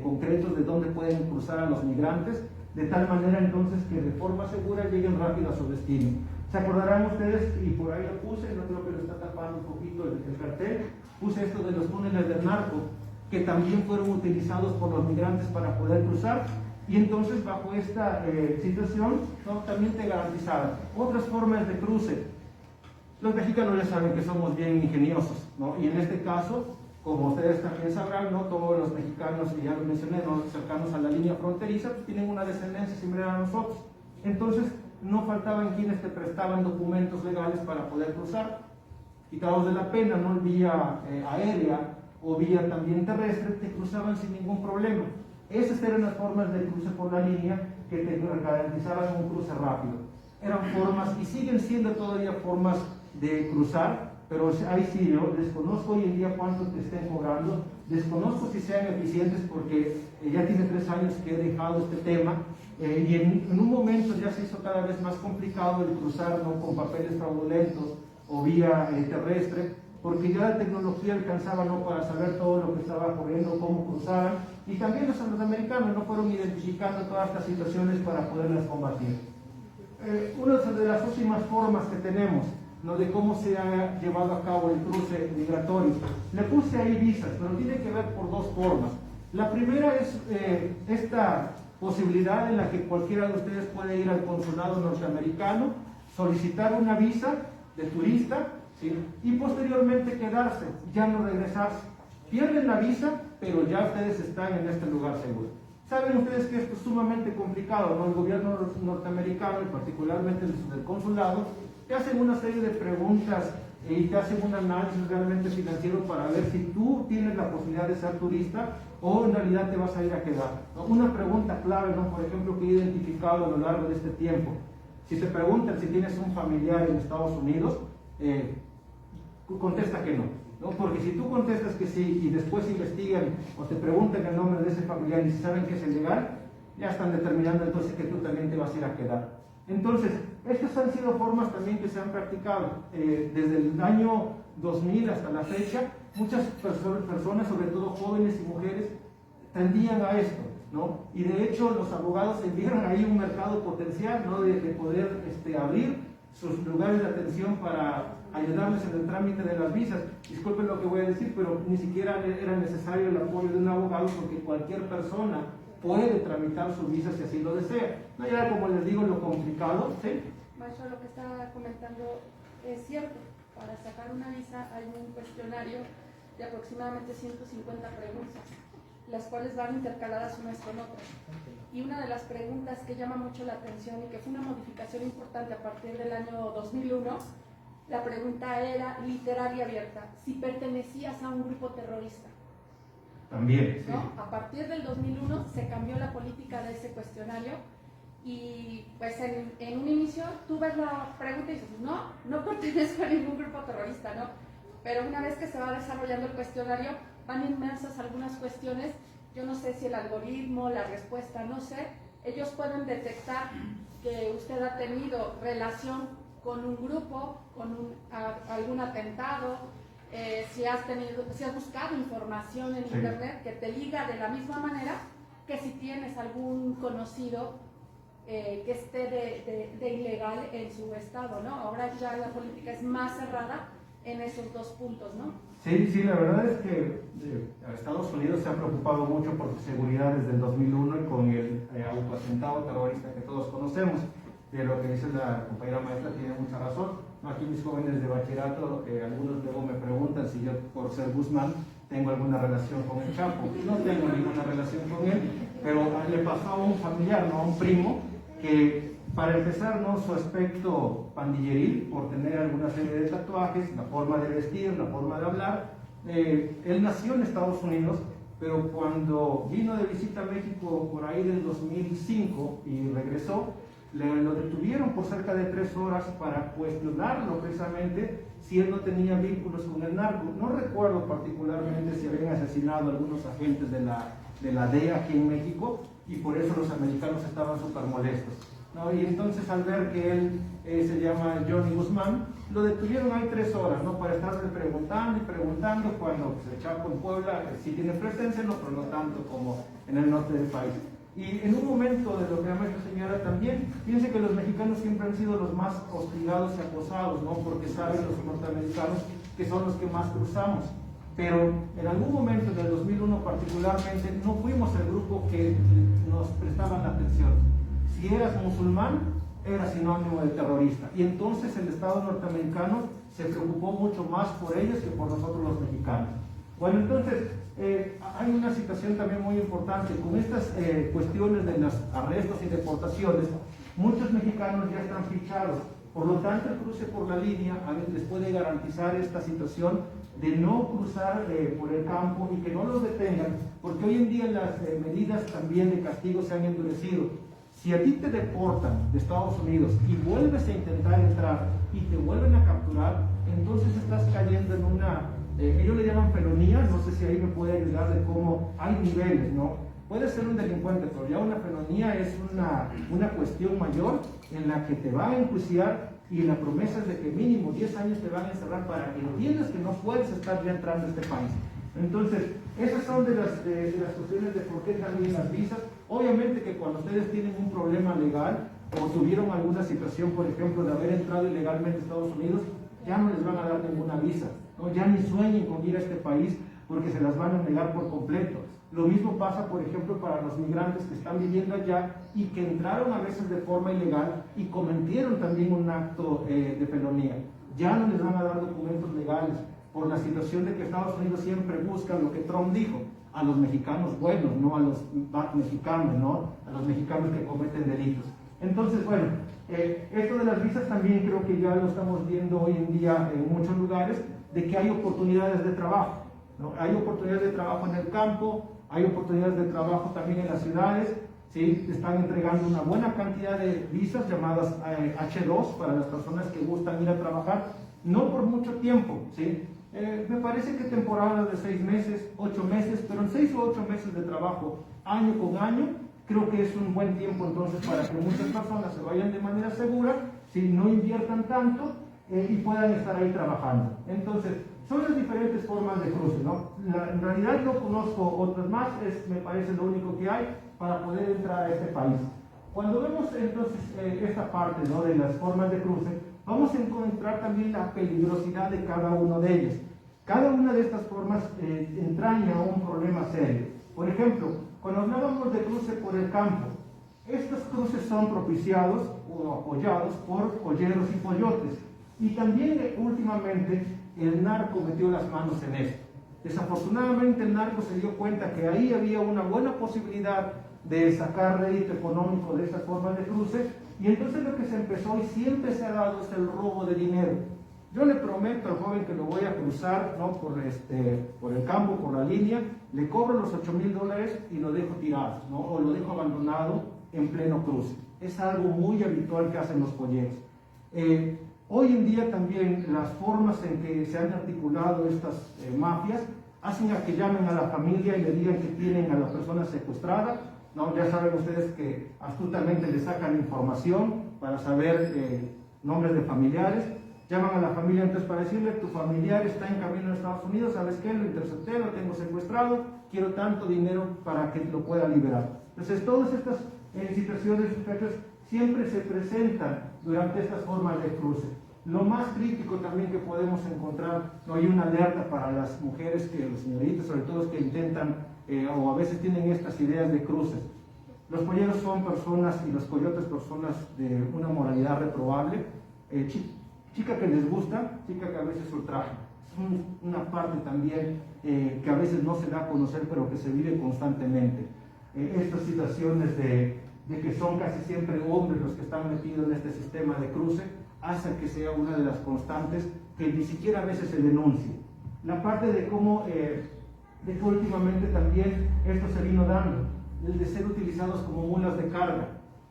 concretos de donde pueden cruzar a los migrantes, de tal manera entonces que de forma segura lleguen rápido a su destino. ¿Se acordarán ustedes? Y por ahí lo puse, no creo que lo está tapando un poquito el cartel, puse esto de los túneles del narco, que también fueron utilizados por los migrantes para poder cruzar, y entonces bajo esta situación, ¿no?, también te garantizaban otras formas de cruce. Los mexicanos ya saben que somos bien ingeniosos, ¿no? Y en este caso, como ustedes también sabrán, ¿no?, todos los mexicanos, y ya lo mencioné, ¿no?, cercanos a la línea fronteriza, pues tienen una descendencia similar a nosotros. Entonces, no faltaban quienes te prestaban documentos legales para poder cruzar. Quitados de la pena, ¿no?, vía aérea o vía también terrestre, te cruzaban sin ningún problema. Esas eran las formas de cruce por la línea que te garantizaban un cruce rápido. Eran formas, y siguen siendo todavía formas de cruzar, pero ahí sí, yo desconozco hoy en día cuánto te estén cobrando, desconozco si sean eficientes, porque ya tiene 3 años que he dejado este tema, y en un momento ya se hizo cada vez más complicado el cruzar, ¿no?, con papeles fraudulentos o vía terrestre, porque ya la tecnología alcanzaba, ¿no?, para saber todo lo que estaba ocurriendo, cómo cruzaban, y también los norteamericanos no fueron identificando todas estas situaciones para poderlas combatir. Una de las últimas formas que tenemos, ¿no?, de cómo se ha llevado a cabo el cruce migratorio, le puse ahí visas, pero tiene que ver por 2 formas. La primera es esta posibilidad en la que cualquiera de ustedes puede ir al consulado norteamericano, solicitar una visa de turista, ¿sí?, y posteriormente quedarse, ya no regresarse. Pierden la visa, pero ya ustedes están en este lugar seguro. Saben ustedes que esto es sumamente complicado, ¿no? El gobierno norteamericano, y particularmente el consulado, te hacen una serie de preguntas y te hacen un análisis realmente financiero para ver si tú tienes la posibilidad de ser turista o en realidad te vas a ir a quedar, ¿no? Una pregunta clave, ¿no?, por ejemplo, que he identificado a lo largo de este tiempo. Si te preguntan si tienes un familiar en Estados Unidos, contesta que no, ¿no? Porque si tú contestas que sí y después investigan o te preguntan el nombre de ese familiar y si saben que es ilegal, ya están determinando entonces que tú también te vas a ir a quedar. Entonces, estas han sido formas también que se han practicado desde el año 2000 hasta la fecha. Muchas personas, sobre todo jóvenes y mujeres, tendían a esto, ¿no? Y de hecho los abogados vieron ahí un mercado potencial, ¿no?, de poder abrir sus lugares de atención para ayudarles en el trámite de las visas. Disculpen lo que voy a decir, pero ni siquiera era necesario el apoyo de un abogado, porque cualquier persona puede tramitar su visa si así lo desea. No era, como les digo, lo complicado, ¿sí? maestro, lo que está comentando es cierto. Para sacar una visa hay un cuestionario de aproximadamente 150 preguntas, las cuales van intercaladas unas con otras. Y una de las preguntas que llama mucho la atención y que fue una modificación importante a partir del año 2001, la pregunta era literal y abierta: si pertenecías a un grupo terrorista. También, sí. ¿No? A partir del 2001 se cambió la política de ese cuestionario y pues en un inicio tú ves la pregunta y dices, no pertenezco a ningún grupo terrorista, ¿no? Pero una vez que se va desarrollando el cuestionario van inmersas algunas cuestiones. Yo no sé si el algoritmo, la respuesta, no sé, ellos pueden detectar que usted ha tenido relación con un grupo, con algún atentado, si has buscado información en internet que te liga de la misma manera que si tienes algún conocido que esté de ilegal en su estado, ¿no? Ahora ya la política es más cerrada en esos dos puntos, ¿no? Sí, la verdad es que Estados Unidos se ha preocupado mucho por su seguridad desde el 2001 y con el autoatentado terrorista que todos conocemos. De lo que dice la compañera maestra tiene mucha razón. Aquí mis jóvenes de bachillerato, algunos luego me preguntan si yo, por ser Guzmán, tengo alguna relación con el Chapo. No tengo ninguna relación con él, pero le pasó a un familiar, ¿no? A un primo, que para empezar, ¿no? Su aspecto pandilleril, por tener alguna serie de tatuajes, la forma de vestir, la forma de hablar. Él nació en Estados Unidos, pero cuando vino de visita a México por ahí del 2005 y regresó, lo detuvieron por cerca de 3 horas para cuestionarlo precisamente si él no tenía vínculos con el narco. No recuerdo particularmente si habían asesinado a algunos agentes de la DEA aquí en México y por eso los americanos estaban súper molestos, ¿no? Y entonces al ver que él se llama Johnny Guzmán, lo detuvieron ahí 3 horas, ¿no? Para estarle preguntando y preguntando cuando el Chapo en Puebla sí tiene presencia, no, pero no tanto como en el norte del país. Y en un momento de lo que la maestra señala también, fíjense que los mexicanos siempre han sido los más hostigados y acosados, ¿no? Porque saben los norteamericanos que son los que más cruzamos. Pero en algún momento, en el 2001 particularmente, no fuimos el grupo que nos prestaban atención. Si eras musulmán, eras sinónimo de terrorista. Y entonces el Estado norteamericano se preocupó mucho más por ellos que por nosotros los mexicanos. Bueno, entonces, hay una situación también muy importante. Con estas cuestiones de los arrestos y deportaciones, muchos mexicanos ya están fichados. Por lo tanto, el cruce por la línea a veces les puede garantizar esta situación de no cruzar por el campo y que no los detengan, porque hoy en día las medidas también de castigo se han endurecido. Si a ti te deportan de Estados Unidos y vuelves a intentar entrar y te vuelven a capturar, entonces estás cayendo en una... ellos le llaman felonía, no sé si ahí me puede ayudar de cómo hay niveles, ¿no? Puede ser un delincuente, pero ya una felonía es una cuestión mayor en la que te van a enjuiciar y la promesa es de que mínimo 10 años te van a encerrar para que entiendas que no puedes estar ya entrando a este país. Entonces, esas son de las cuestiones de por qué también las visas. Obviamente que cuando ustedes tienen un problema legal o tuvieron alguna situación, por ejemplo, de haber entrado ilegalmente a Estados Unidos, ya no les van a dar ninguna visa, ¿no? Ya ni sueñen con ir a este país porque se las van a negar por completo. Lo mismo pasa, por ejemplo, para los migrantes que están viviendo allá y que entraron a veces de forma ilegal y cometieron también un acto de felonía. Ya no les van a dar documentos legales por la situación de que Estados Unidos siempre busca lo que Trump dijo, a los mexicanos buenos, no a los mexicanos, ¿no? A los mexicanos que cometen delitos. Entonces, bueno, esto de las visas también creo que ya lo estamos viendo hoy en día en muchos lugares, de que hay oportunidades de trabajo, ¿no? Hay oportunidades de trabajo en el campo, hay oportunidades de trabajo también en las ciudades, ¿sí? Están entregando una buena cantidad de visas llamadas H2 para las personas que gustan ir a trabajar, no por mucho tiempo, ¿sí? Me parece que temporadas de 6 meses, 8 meses, pero en 6 o 8 meses de trabajo, año con año, creo que es un buen tiempo entonces para que muchas personas se vayan de manera segura, ¿sí? No inviertan tanto y puedan estar ahí trabajando. Entonces, son las diferentes formas de cruce, ¿no? En realidad no conozco otras más, me parece lo único que hay para poder entrar a este país. Cuando vemos entonces esta parte, ¿no? De las formas de cruce, vamos a encontrar también la peligrosidad de cada uno de ellas. Cada una de estas formas entraña un problema serio. Por ejemplo, cuando hablábamos de cruce por el campo, Estos cruces son propiciados o apoyados por polleros y pollotes. Y también últimamente el narco metió las manos en esto. Desafortunadamente el narco se dio cuenta que ahí había una buena posibilidad de sacar rédito económico de estas formas de cruce, y entonces lo que se empezó y siempre se ha dado es el robo de dinero. Yo le prometo al joven que lo voy a cruzar, ¿no?, por el campo, por la línea, le cobro los $8,000 y lo dejo tirado, ¿no?, o lo dejo abandonado en pleno cruce. Es algo muy habitual que hacen los polleros. Hoy en día también las formas en que se han articulado estas mafias hacen a que llamen a la familia y le digan que tienen a la persona secuestrada, ¿no? Ya saben ustedes que astutamente le sacan información para saber nombres de familiares. Llaman a la familia entonces para decirle: tu familiar está en camino a Estados Unidos, ¿sabes qué? Lo intercepté, lo tengo secuestrado, quiero tanto dinero para que lo pueda liberar. Entonces todas estas situaciones siempre se presentan durante estas formas de cruce. Lo más crítico también que podemos encontrar, no hay una alerta para las mujeres, que las señoritas sobre todo, que intentan o a veces tienen estas ideas de cruces. Los polleros son personas, y los coyotes personas de una moralidad reprobable, chica que les gusta, chica que a veces ultraja. Es una parte también que a veces no se da a conocer, pero que se vive constantemente. Estas situaciones de que son casi siempre hombres los que están metidos en este sistema de cruce, hacen que sea una de las constantes que ni siquiera a veces se denuncie. La parte de cómo de que últimamente también esto se vino dando, el de ser utilizados como mulas de carga.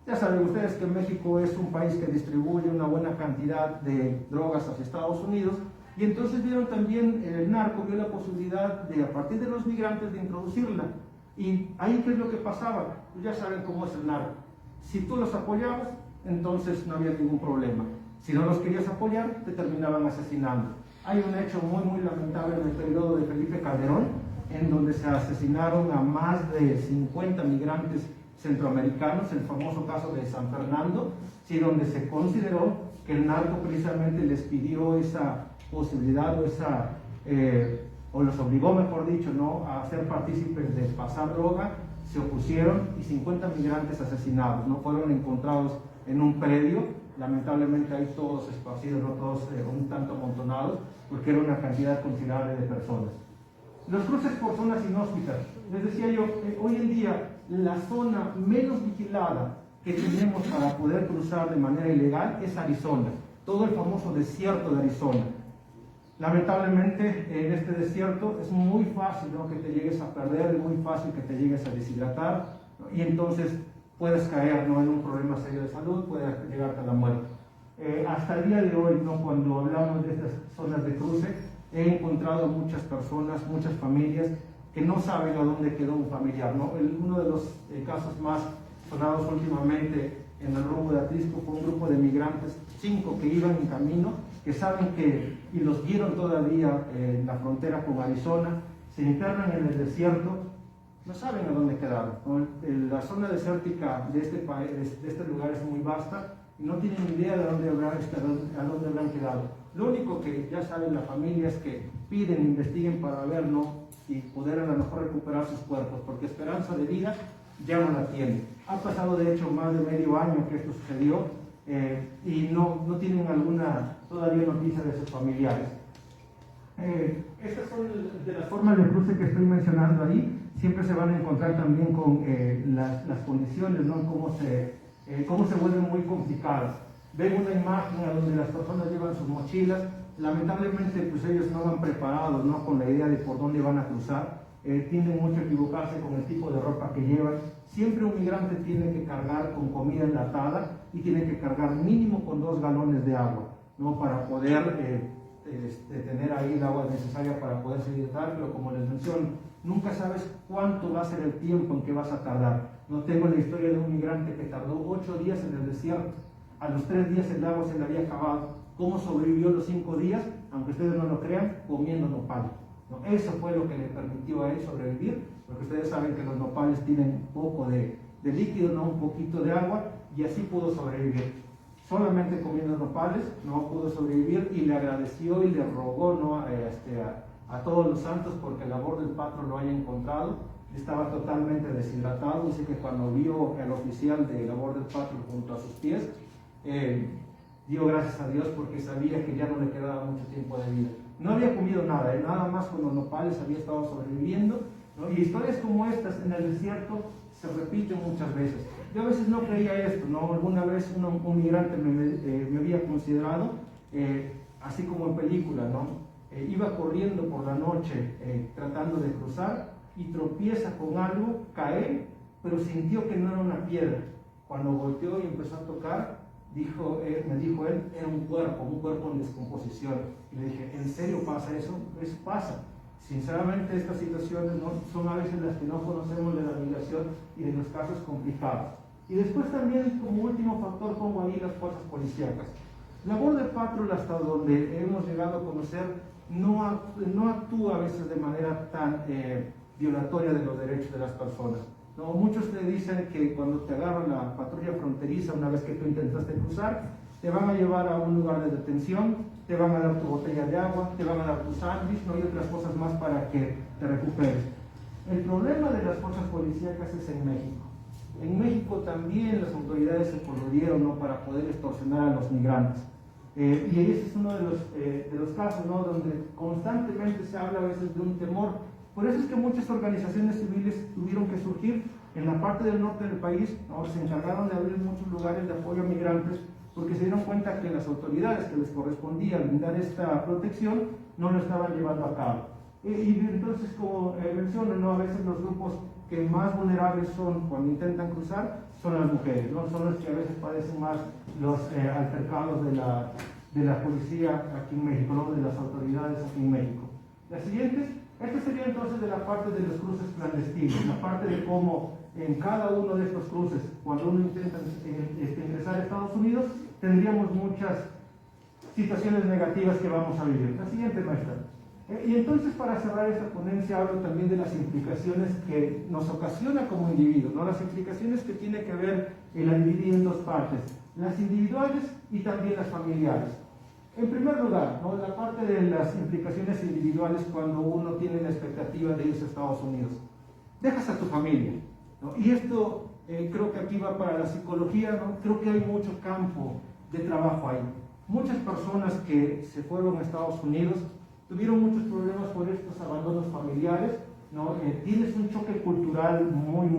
Ya saben ustedes que México es un país que distribuye una buena cantidad de drogas hacia Estados Unidos, y entonces vieron también, el narco vio la posibilidad de, a partir de los migrantes, de introducirla. Y ahí, ¿qué es lo que pasaba? Pues ya saben cómo es el narco. Si tú los apoyabas, entonces no había ningún problema. Si no los querías apoyar, te terminaban asesinando. Hay un hecho muy, muy lamentable en el periodo de Felipe Calderón, en donde se asesinaron a más de 50 migrantes centroamericanos, el famoso caso de San Fernando, sí, donde se consideró que el narco precisamente les pidió esa posibilidad o los obligó, mejor dicho, ¿no?, a ser partícipes de pasar droga. Se opusieron y 50 migrantes asesinados, ¿no? Fueron encontrados en un predio, lamentablemente ahí todos esparcidos, no todos un tanto amontonados, porque era una cantidad considerable de personas. Los cruces por zonas inhóspitas. Les decía yo, hoy en día la zona menos vigilada que tenemos para poder cruzar de manera ilegal es Arizona, todo el famoso desierto de Arizona. Lamentablemente en este desierto es muy fácil, ¿no?, que te llegues a perder, es muy fácil que te llegues a deshidratar, ¿no?, y entonces puedes caer, ¿no?, en un problema serio de salud, puede llegarte a la muerte. Hasta el día de hoy, ¿no?, cuando hablamos de estas zonas de cruce, he encontrado muchas personas, muchas familias que no saben a dónde quedó un familiar, ¿no? Uno de los casos más sonados últimamente en el rumbo de Atlisco fue un grupo de migrantes, 5 que iban en camino, que saben que, y los vieron todavía en la frontera con Arizona, se internan en el desierto, no saben a dónde quedaron, ¿no? La zona desértica de este lugar es muy vasta y no tienen idea de a dónde habrán quedado. Lo único que ya saben la familia es que piden, investiguen para ver, ¿no?, si poder a lo mejor recuperar sus cuerpos, porque esperanza de vida ya no la tienen. Ha pasado de hecho más de medio año que esto sucedió y no tienen alguna todavía noticia de sus familiares. Estas son de las formas de cruce que estoy mencionando ahí. Siempre se van a encontrar también con las condiciones, ¿no?, cómo se vuelven muy complicadas. Ven una imagen a donde las personas llevan sus mochilas, lamentablemente pues ellos no van preparados, ¿no?, con la idea de por dónde van a cruzar, tienden mucho a equivocarse con el tipo de ropa que llevan. Siempre un migrante tiene que cargar con comida enlatada y tiene que cargar mínimo con 2 galones de agua, ¿no?, para poder tener ahí el agua necesaria para poder seguir tarde, pero como les menciono, nunca sabes cuánto va a ser el tiempo en que vas a tardar. No tengo la historia de un migrante que tardó 8 días en el desierto. A los 3 días el agua se le había acabado. ¿Cómo sobrevivió los 5 días? Aunque ustedes no lo crean, comiendo nopal, ¿no? Eso fue lo que le permitió a él sobrevivir, porque ustedes saben que los nopales tienen poco de líquido, ¿no?, un poquito de agua, y así pudo sobrevivir. Solamente comiendo nopales no pudo sobrevivir, y le agradeció y le rogó, ¿no?, a todos los santos porque el labor del patrón lo haya encontrado, estaba totalmente deshidratado. Dice que cuando vio al oficial de la Border Patrol junto a sus pies, dio gracias a Dios porque sabía que ya no le quedaba mucho tiempo de vida. No había comido nada, nada más con los nopales había estado sobreviviendo, ¿no? Y historias como estas en el desierto se repiten muchas veces. Yo a veces no creía esto, ¿no? Alguna vez un migrante me había considerado, así como en película, ¿no? Iba corriendo por la noche tratando de cruzar y tropieza con algo, cae, pero sintió que no era una piedra. Cuando volteó y empezó a tocar, me dijo él, era un cuerpo en descomposición. Y le dije, ¿en serio pasa eso? Eso pasa. Sinceramente, estas situaciones son a veces las que no conocemos de la migración y de los casos complicados. Y después también, como último factor, pongo ahí las fuerzas policíacas. La Border Patrol, hasta donde hemos llegado a conocer, no actúa a veces de manera tan violatoria de los derechos de las personas. ¿No? Muchos te dicen que cuando te agarran la patrulla fronteriza, una vez que tú intentaste cruzar, te van a llevar a un lugar de detención, te van a dar tu botella de agua, te van a dar tu sándwich, ¿no? Y otras cosas más para que te recuperes. El problema de las fuerzas policíacas es en México. En México también las autoridades se coludieron, ¿no? Para poder extorsionar a los migrantes. Y ese es uno de los casos, ¿no? Donde constantemente se habla a veces de un temor. Por eso es que muchas organizaciones civiles tuvieron que surgir en la parte del norte del país, ¿no? Se encargaron de abrir muchos lugares de apoyo a migrantes porque se dieron cuenta que las autoridades que les correspondía brindar esta protección no lo estaban llevando a cabo. Y entonces, como menciono, ¿no? A veces los grupos que más vulnerables son cuando intentan cruzar son las mujeres, ¿no? Son los que a veces padecen más los altercados de la policía aquí en México, ¿no? De las autoridades aquí en México. Las siguientes, esta sería entonces de la parte de los cruces clandestinos, la parte de cómo en cada uno de estos cruces, cuando uno intenta ingresar a Estados Unidos, tendríamos muchas situaciones negativas que vamos a vivir. La siguiente, maestra. Y entonces, para cerrar esta ponencia, hablo también de las implicaciones que nos ocasiona como individuos, ¿no? Las implicaciones que tiene que ver, la dividí en dos partes, las individuales y también las familiares. En primer lugar, ¿no? La parte de las implicaciones individuales cuando uno tiene la expectativa de irse a Estados Unidos. Dejas a tu familia, ¿no? Y esto creo que aquí va para la psicología, ¿no? Creo que hay mucho campo de trabajo ahí. Muchas personas que se fueron a Estados Unidos tuvieron muchos problemas por estos abandonos familiares, ¿no? Tienes un choque cultural muy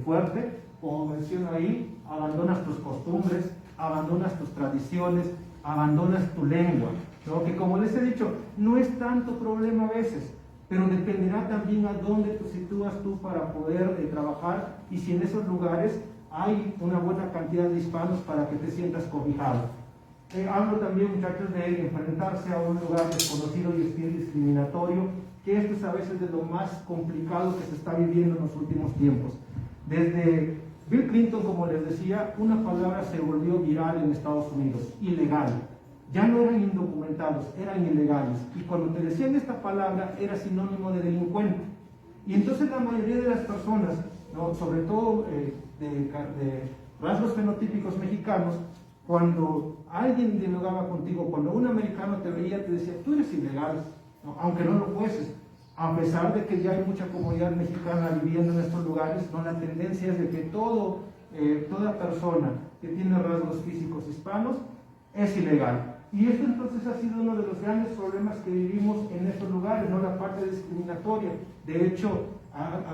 fuerte, como menciono ahí, abandonas tus costumbres, abandonas tus tradiciones, abandonas tu lengua, ¿no? Que como les he dicho, no es tanto problema a veces, pero dependerá también a dónde te sitúas tú para poder trabajar y si en esos lugares hay una buena cantidad de hispanos para que te sientas cobijado. Hablo también, muchachos, de enfrentarse a un lugar desconocido y discriminatorio, que esto es a veces de lo más complicado que se está viviendo en los últimos tiempos. Desde Bill Clinton, como les decía, una palabra se volvió viral en Estados Unidos, ilegal. Ya no eran indocumentados, eran ilegales. Y cuando te decían esta palabra, era sinónimo de delincuente. Y entonces la mayoría de las personas, ¿no? Sobre todo de rasgos fenotípicos mexicanos, cuando alguien dialogaba contigo, cuando un americano te veía, te decía, tú eres ilegal, ¿no? Aunque no lo fueses. A pesar de que ya hay mucha comunidad mexicana viviendo en estos lugares, ¿no? La tendencia es de que toda persona que tiene rasgos físicos hispanos es ilegal. Y esto entonces ha sido uno de los grandes problemas que vivimos en estos lugares, ¿no? La parte discriminatoria. De hecho,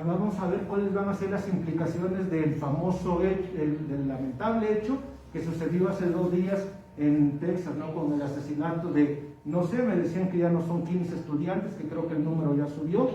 vamos a ver cuáles van a ser las implicaciones del famoso hecho, del lamentable hecho que sucedió hace 2 días en Texas, ¿no? Con el asesinato de, no sé, me decían que ya no son 15 estudiantes, que creo que el número ya subió.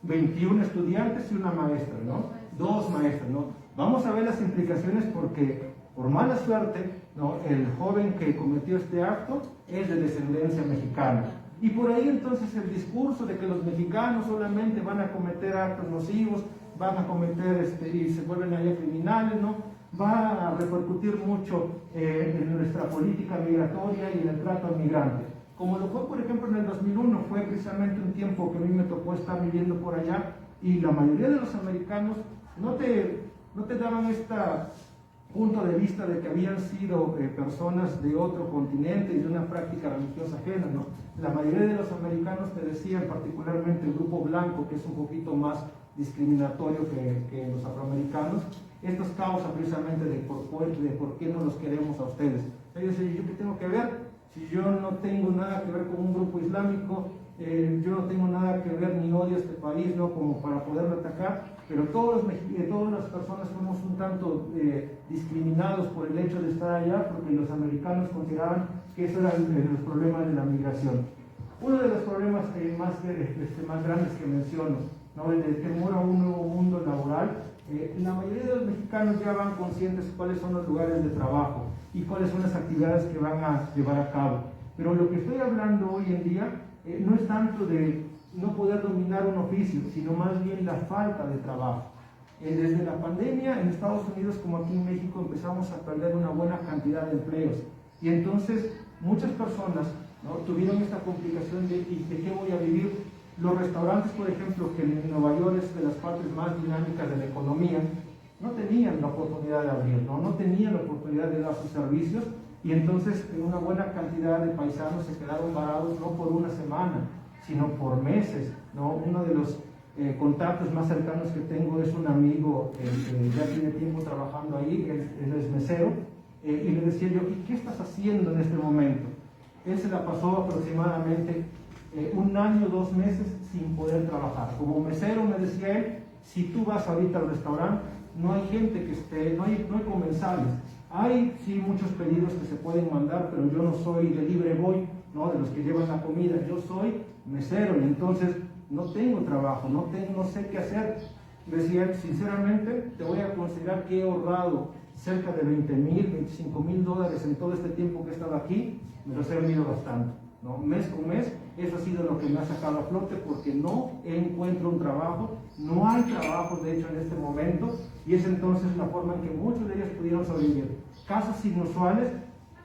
21 estudiantes y una maestra, ¿no? 2 maestras, ¿no? Vamos a ver las implicaciones porque, por mala suerte, ¿no? El joven que cometió este acto es de descendencia mexicana. Y por ahí entonces el discurso de que los mexicanos solamente van a cometer actos nocivos, van a cometer y se vuelven allá criminales, ¿no? Va a repercutir mucho en nuestra política migratoria y en el trato al migrante. Como lo fue, por ejemplo, en el 2001, fue precisamente un tiempo que a mí me tocó estar viviendo por allá y la mayoría de los americanos no te daban esta punto de vista de que habían sido personas de otro continente y de una práctica religiosa ajena, ¿no? La mayoría de los americanos te decían, particularmente el grupo blanco, que es un poquito más discriminatorio que los afroamericanos, esto es causa precisamente de por qué no los queremos a ustedes. Ellos dicen, ¿yo qué tengo que ver? Si yo no tengo nada que ver con un grupo islámico, yo no tengo nada que ver ni odio a este país, ¿no? Como para poderlo atacar, pero todas las personas fuimos un tanto discriminados por el hecho de estar allá, porque los americanos consideraban que eso era los problemas de la migración. Uno de los problemas más grandes que menciono, ¿no? El temor a un nuevo mundo laboral. La mayoría de los mexicanos ya van conscientes de cuáles son los lugares de trabajo y cuáles son las actividades que van a llevar a cabo. Pero lo que estoy hablando hoy en día no es tanto de no poder dominar un oficio, sino más bien la falta de trabajo. Desde la pandemia en Estados Unidos como aquí en México empezamos a perder una buena cantidad de empleos y entonces muchas personas, ¿no? Tuvieron esta complicación de qué voy a vivir. Los restaurantes, por ejemplo, que en Nueva York es de las partes más dinámicas de la economía, no tenían la oportunidad de abrir, no tenían la oportunidad de dar sus servicios y entonces una buena cantidad de paisanos se quedaron varados no por una semana, sino por meses, ¿no? Uno de los contactos más cercanos que tengo es un amigo que ya tiene tiempo trabajando ahí, él es mesero, y le decía yo, ¿y qué estás haciendo en este momento? Él se la pasó aproximadamente 1 año, 2 meses sin poder trabajar. Como mesero, me decía él, si tú vas ahorita al restaurante, no hay gente que esté, no hay comensales. Hay sí muchos pedidos que se pueden mandar, pero yo no soy de libre boy, ¿no? De los que llevan la comida, yo soy mesero y entonces no tengo trabajo, no sé qué hacer. Decía él, sinceramente, te voy a considerar que he ahorrado cerca de $20,000, $25,000 en todo este tiempo que he estado aquí, me los he venido gastando, ¿no? Mes con mes, eso ha sido lo que me ha sacado a flote porque no encuentro un trabajo, no hay trabajo de hecho en este momento y es entonces la forma en que muchos de ellos pudieron sobrevivir. Casos inusuales,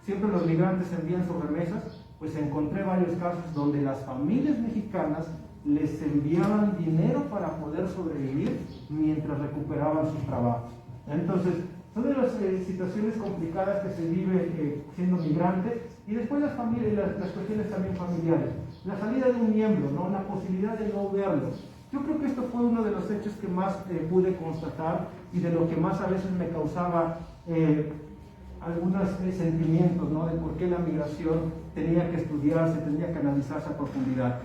siempre los migrantes envían sus remesas, pues encontré varios casos donde las familias mexicanas les enviaban dinero para poder sobrevivir mientras recuperaban sus trabajos. Entonces, son de las situaciones complicadas que se vive siendo migrante y después las cuestiones también familiares. La salida de un miembro, ¿no? La posibilidad de no verlo. Yo creo que esto fue uno de los hechos que más pude constatar y de lo que más a veces me causaba algunos sentimientos, ¿no? De por qué la migración tenía que estudiarse, tenía que analizarse a profundidad.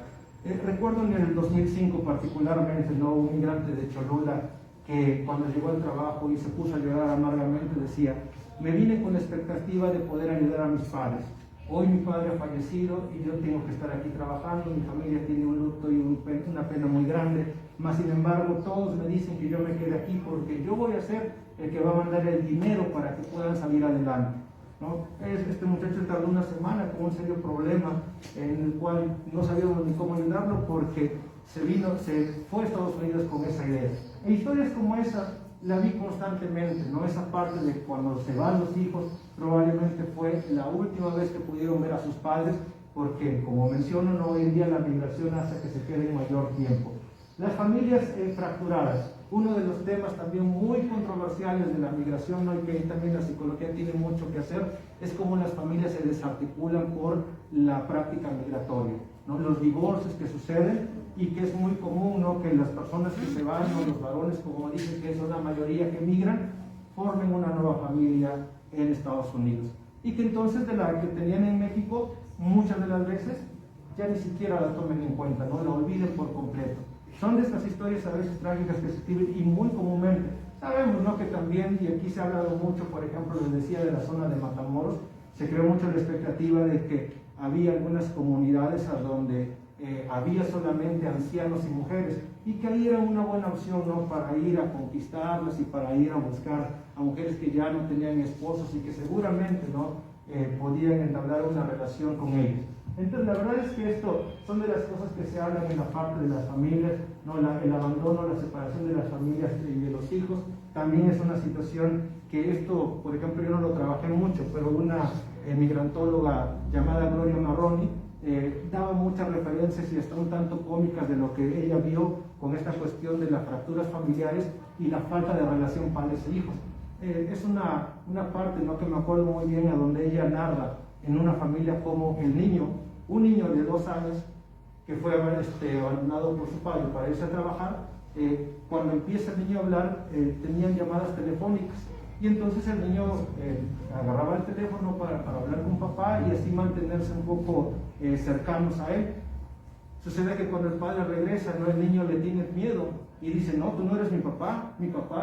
Recuerdo en el 2005 particularmente, ¿no? Un migrante de Cholula que cuando llegó al trabajo y se puso a llorar amargamente decía, me vine con la expectativa de poder ayudar a mis padres. Hoy mi padre ha fallecido y yo tengo que estar aquí trabajando, mi familia tiene un luto y una pena muy grande, mas sin embargo todos me dicen que yo me quede aquí porque yo voy a ser el que va a mandar el dinero para que puedan salir adelante, ¿no? Este muchacho tardó 1 semana con un serio problema en el cual no sabíamos ni cómo ayudarlo porque se fue a Estados Unidos con esa idea. E historias como esa la vi constantemente, ¿no? Esa parte de cuando se van los hijos probablemente fue la última vez que pudieron ver a sus padres porque, como menciono, ¿no? Hoy en día la migración hace que se queden mayor tiempo. Las familias fracturadas, uno de los temas también muy controversiales de la migración, ¿no? Y que también la psicología tiene mucho que hacer, es cómo las familias se desarticulan por la práctica migratoria, ¿no? Los divorcios que suceden y que es muy común, ¿no? Que las personas que se van, ¿no? Los varones, como dicen que es una mayoría que migran, formen una nueva familia en Estados Unidos. Y que entonces de la que tenían en México, muchas de las veces ya ni siquiera la tomen en cuenta, ¿no? La olviden por completo. Son de estas historias a veces trágicas que se escriben y muy comúnmente. Sabemos, ¿no? Que también, y aquí se ha hablado mucho, por ejemplo, les decía de la zona de Matamoros, se creó mucho la expectativa de que había algunas comunidades a donde había solamente ancianos y mujeres y que ahí era una buena opción, ¿no? Para ir a conquistarlas y para ir a buscar a mujeres que ya no tenían esposos y que seguramente, ¿no? Podían entablar una relación con ellos. Entonces la verdad es que esto son de las cosas que se hablan en la parte de las familias, ¿no? El abandono, la separación de las familias y de los hijos también es una situación que esto, por ejemplo, yo no lo trabajé mucho, pero una migrantóloga llamada Gloria Marroni daba muchas referencias y hasta un tanto cómicas de lo que ella vio con esta cuestión de las fracturas familiares y la falta de relación padres e hijos. es una parte, ¿no?, que me acuerdo muy bien, a donde ella narra en una familia como el niño, un niño de 2 años que fue abandonado por su padre para irse a trabajar, cuando empieza el niño a hablar, tenían llamadas telefónicas, y entonces el niño agarraba el teléfono para hablar con papá y así mantenerse un poco cercanos a él. Sucede que cuando el padre regresa, ¿no?, el niño le tiene miedo y dice: no, tú no eres mi papá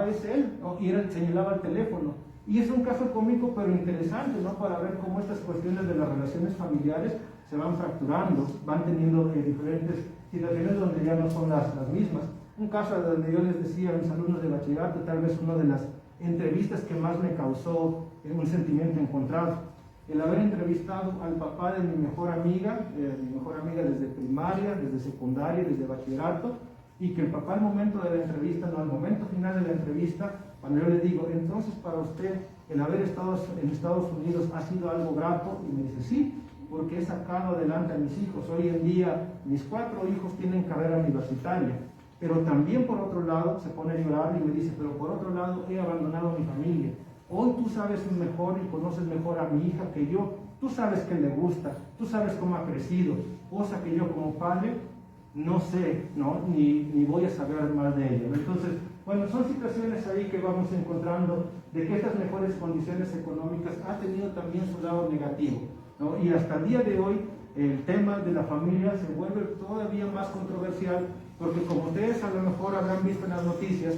es él, ¿no? Y él señalaba el teléfono. Y es un caso cómico pero interesante, ¿no?, para ver cómo estas cuestiones de las relaciones familiares se van fracturando, van teniendo diferentes situaciones donde ya no son las mismas. Un caso donde yo les decía a mis alumnos de bachillerato, tal vez una de las entrevistas que más me causó un sentimiento encontrado, el haber entrevistado al papá de mi mejor amiga desde primaria, desde secundaria, desde bachillerato, y que el papá al momento de la entrevista, no, al momento final de la entrevista, cuando yo le digo: entonces para usted el haber estado en Estados Unidos ha sido algo grato, y me dice: sí, porque he sacado adelante a mis hijos. Hoy en día mis 4 hijos tienen carrera universitaria, pero también por otro lado se pone a llorar y me dice: pero por otro lado he abandonado a mi familia. Hoy tú sabes mejor y conoces mejor a mi hija que yo, tú sabes que le gusta, tú sabes cómo ha crecido, cosa que yo como padre no sé, ¿no?, ni voy a saber más de ella. Entonces, bueno, son situaciones ahí que vamos encontrando de que estas mejores condiciones económicas ha tenido también su lado negativo, ¿no? Y hasta el día de hoy el tema de la familia se vuelve todavía más controversial, porque como ustedes a lo mejor habrán visto en las noticias,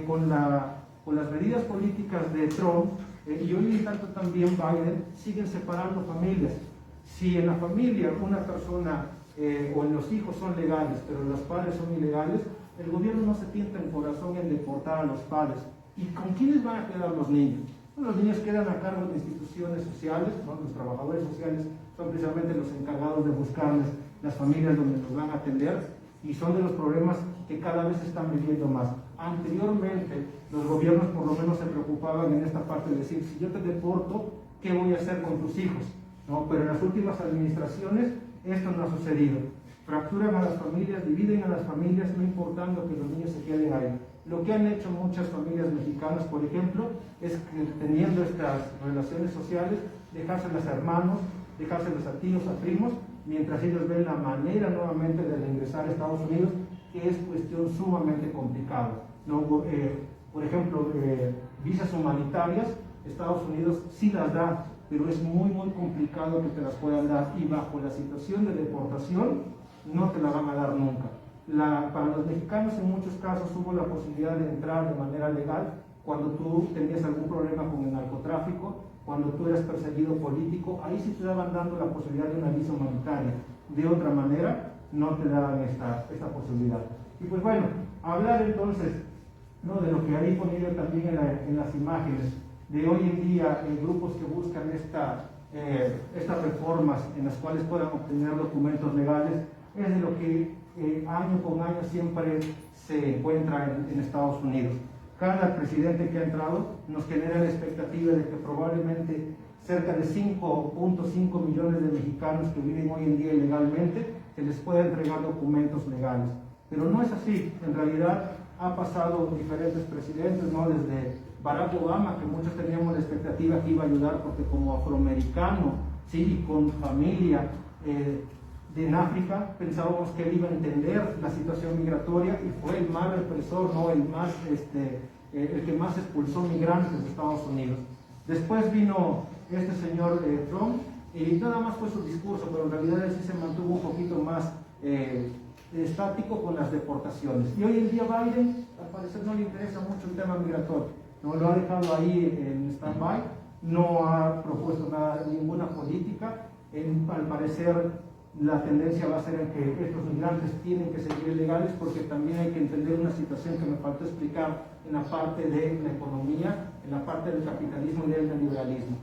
con las medidas políticas de Trump, y hoy en tanto también Biden, siguen separando familias. Si en la familia una persona o en los hijos son legales, pero los padres son ilegales, el gobierno no se tienta en corazón en deportar a los padres. ¿Y con quiénes van a quedar los niños? Los niños quedan a cargo de instituciones sociales, ¿no? Los trabajadores sociales son precisamente los encargados de buscarles las familias donde los van a atender, y son de los problemas que cada vez se están viviendo más. Anteriormente, los gobiernos por lo menos se preocupaban en esta parte de decir: si yo te deporto, ¿qué voy a hacer con tus hijos? ¿No? Pero en las últimas administraciones esto no ha sucedido. Fracturan a las familias, dividen a las familias, no importando que los niños se queden ahí. Lo que han hecho muchas familias mexicanas, por ejemplo, es que teniendo estas relaciones sociales, dejárselas a hermanos, dejárselas a tíos, a primos, mientras ellos ven la manera nuevamente de ingresar a Estados Unidos, que es cuestión sumamente complicada, ¿no? Por ejemplo, visas humanitarias, Estados Unidos sí las da, pero es muy complicado que te las puedan dar, y bajo la situación de deportación no te la van a dar nunca. Para los mexicanos en muchos casos hubo la posibilidad de entrar de manera legal cuando tú tenías algún problema con el narcotráfico, cuando tú eras perseguido político, ahí sí te daban dando la posibilidad de una visa humanitaria. De otra manera no te daban esta posibilidad. Y pues bueno, hablar entonces, ¿no?, de lo que ahí ponido también en las imágenes, de hoy en día grupos que buscan estas reformas en las cuales puedan obtener documentos legales, es de lo que año con año siempre se encuentra en Estados Unidos. Cada presidente que ha entrado nos genera la expectativa de que probablemente cerca de 5.5 millones de mexicanos que viven hoy en día ilegalmente se les pueda entregar documentos legales. Pero no es así. En realidad ha pasado diferentes presidentes, ¿no?, desde Barack Obama, que muchos teníamos la expectativa que iba a ayudar porque como afroamericano, ¿sí?, y con familia en África, pensábamos que él iba a entender la situación migratoria, y fue el más represor, ¿no?, el que más expulsó migrantes de Estados Unidos. Después vino este señor Trump, y nada más fue su discurso, pero en realidad él sí se mantuvo un poquito más estático con las deportaciones. Y hoy en día Biden, al parecer, no le interesa mucho el tema migratorio, ¿no? Lo ha dejado ahí en stand-by, no ha propuesto ninguna política. Al parecer la tendencia va a ser en que estos migrantes tienen que seguir ilegales, porque también hay que entender una situación que me faltó explicar en la parte de la economía, en la parte del capitalismo y del neoliberalismo.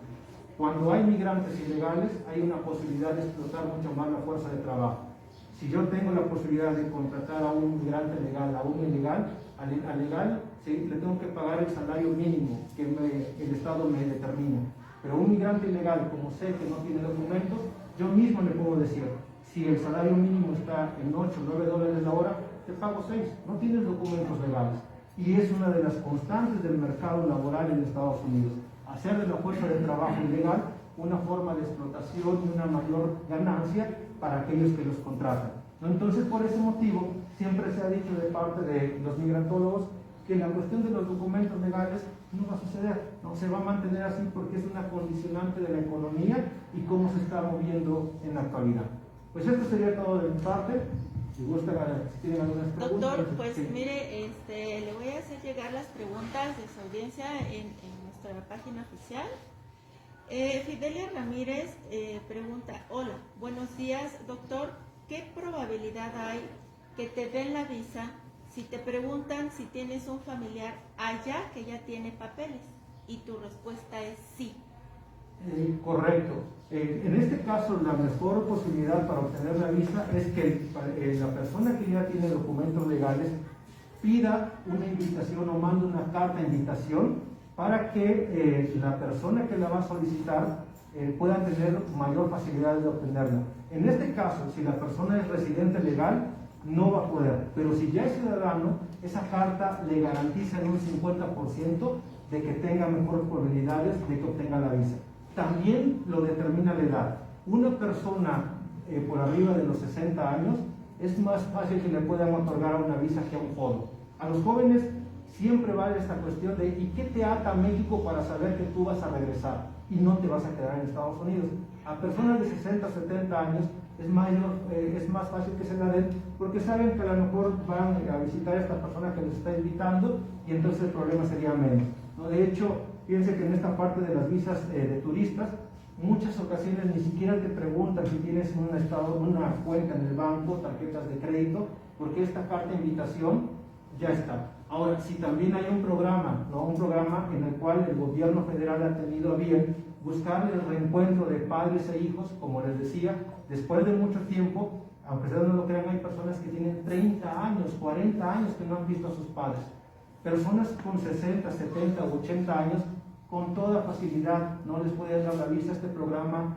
Cuando hay migrantes ilegales, hay una posibilidad de explotar mucho más la fuerza de trabajo. Si yo tengo la posibilidad de contratar a un migrante legal, a un ilegal, al legal, ¿sí?, le tengo que pagar el salario mínimo que el Estado me determina. Pero un migrante ilegal, como sé que no tiene documentos, yo mismo le puedo decir: si el salario mínimo está en 8 o 9 dólares la hora, te pago 6, no tienes documentos legales. y es una de las constantes del mercado laboral en Estados Unidos. Hacer de la fuerza de trabajo ilegal una forma de explotación y una mayor ganancia para aquellos que los contratan, ¿no? Entonces, por ese motivo, siempre se ha dicho de parte de los migrantólogos que la cuestión de los documentos legales no va a suceder, no se va a mantener así porque es una condicionante de la economía y cómo se está moviendo en la actualidad. Pues esto sería todo de mi parte. Si gustan, si tienen algunas preguntas. Doctor, pues sí. mire, le voy a hacer llegar las preguntas de su audiencia en nuestra página oficial. Fidelia Ramírez pregunta: hola, buenos días, doctor. ¿Qué probabilidad hay que te den la visa si te preguntan si tienes un familiar allá que ya tiene papeles y tu respuesta es sí? Correcto. En este caso, la mejor posibilidad para obtener la visa es que la persona que ya tiene documentos legales pida una invitación o mande una carta de invitación para que la persona que la va a solicitar pueda tener mayor facilidad de obtenerla. En este caso, si la persona es residente legal, no va a poder, pero si ya es ciudadano, esa carta le garantiza en un 50% de que tenga mejores probabilidades de que obtenga la visa. También lo determina la edad. Una persona por arriba de los 60 años es más fácil que le puedan otorgar una visa que a un joven. A los jóvenes siempre vale esta cuestión de ¿y qué te ata a México para saber que tú vas a regresar y no te vas a quedar en Estados Unidos? A personas de 60, 70 años es más fácil que se la den porque saben que a lo mejor van a visitar a esta persona que les está invitando y entonces el problema sería menos, ¿no? De hecho, fíjense que en esta parte de las visas de turistas, muchas ocasiones ni siquiera te preguntan si tienes una cuenta en el banco, tarjetas de crédito, porque esta carta de invitación ya está. Ahora, si también hay un programa, ¿no? Un programa en el cual el gobierno federal ha tenido a bien buscar el reencuentro de padres e hijos, como les decía, después de mucho tiempo, aunque ustedes no lo crean, hay personas que tienen 30 años, 40 años que no han visto a sus padres. Personas con 60, 70 u 80 años, con toda facilidad, no les puede dar la visa. Este programa,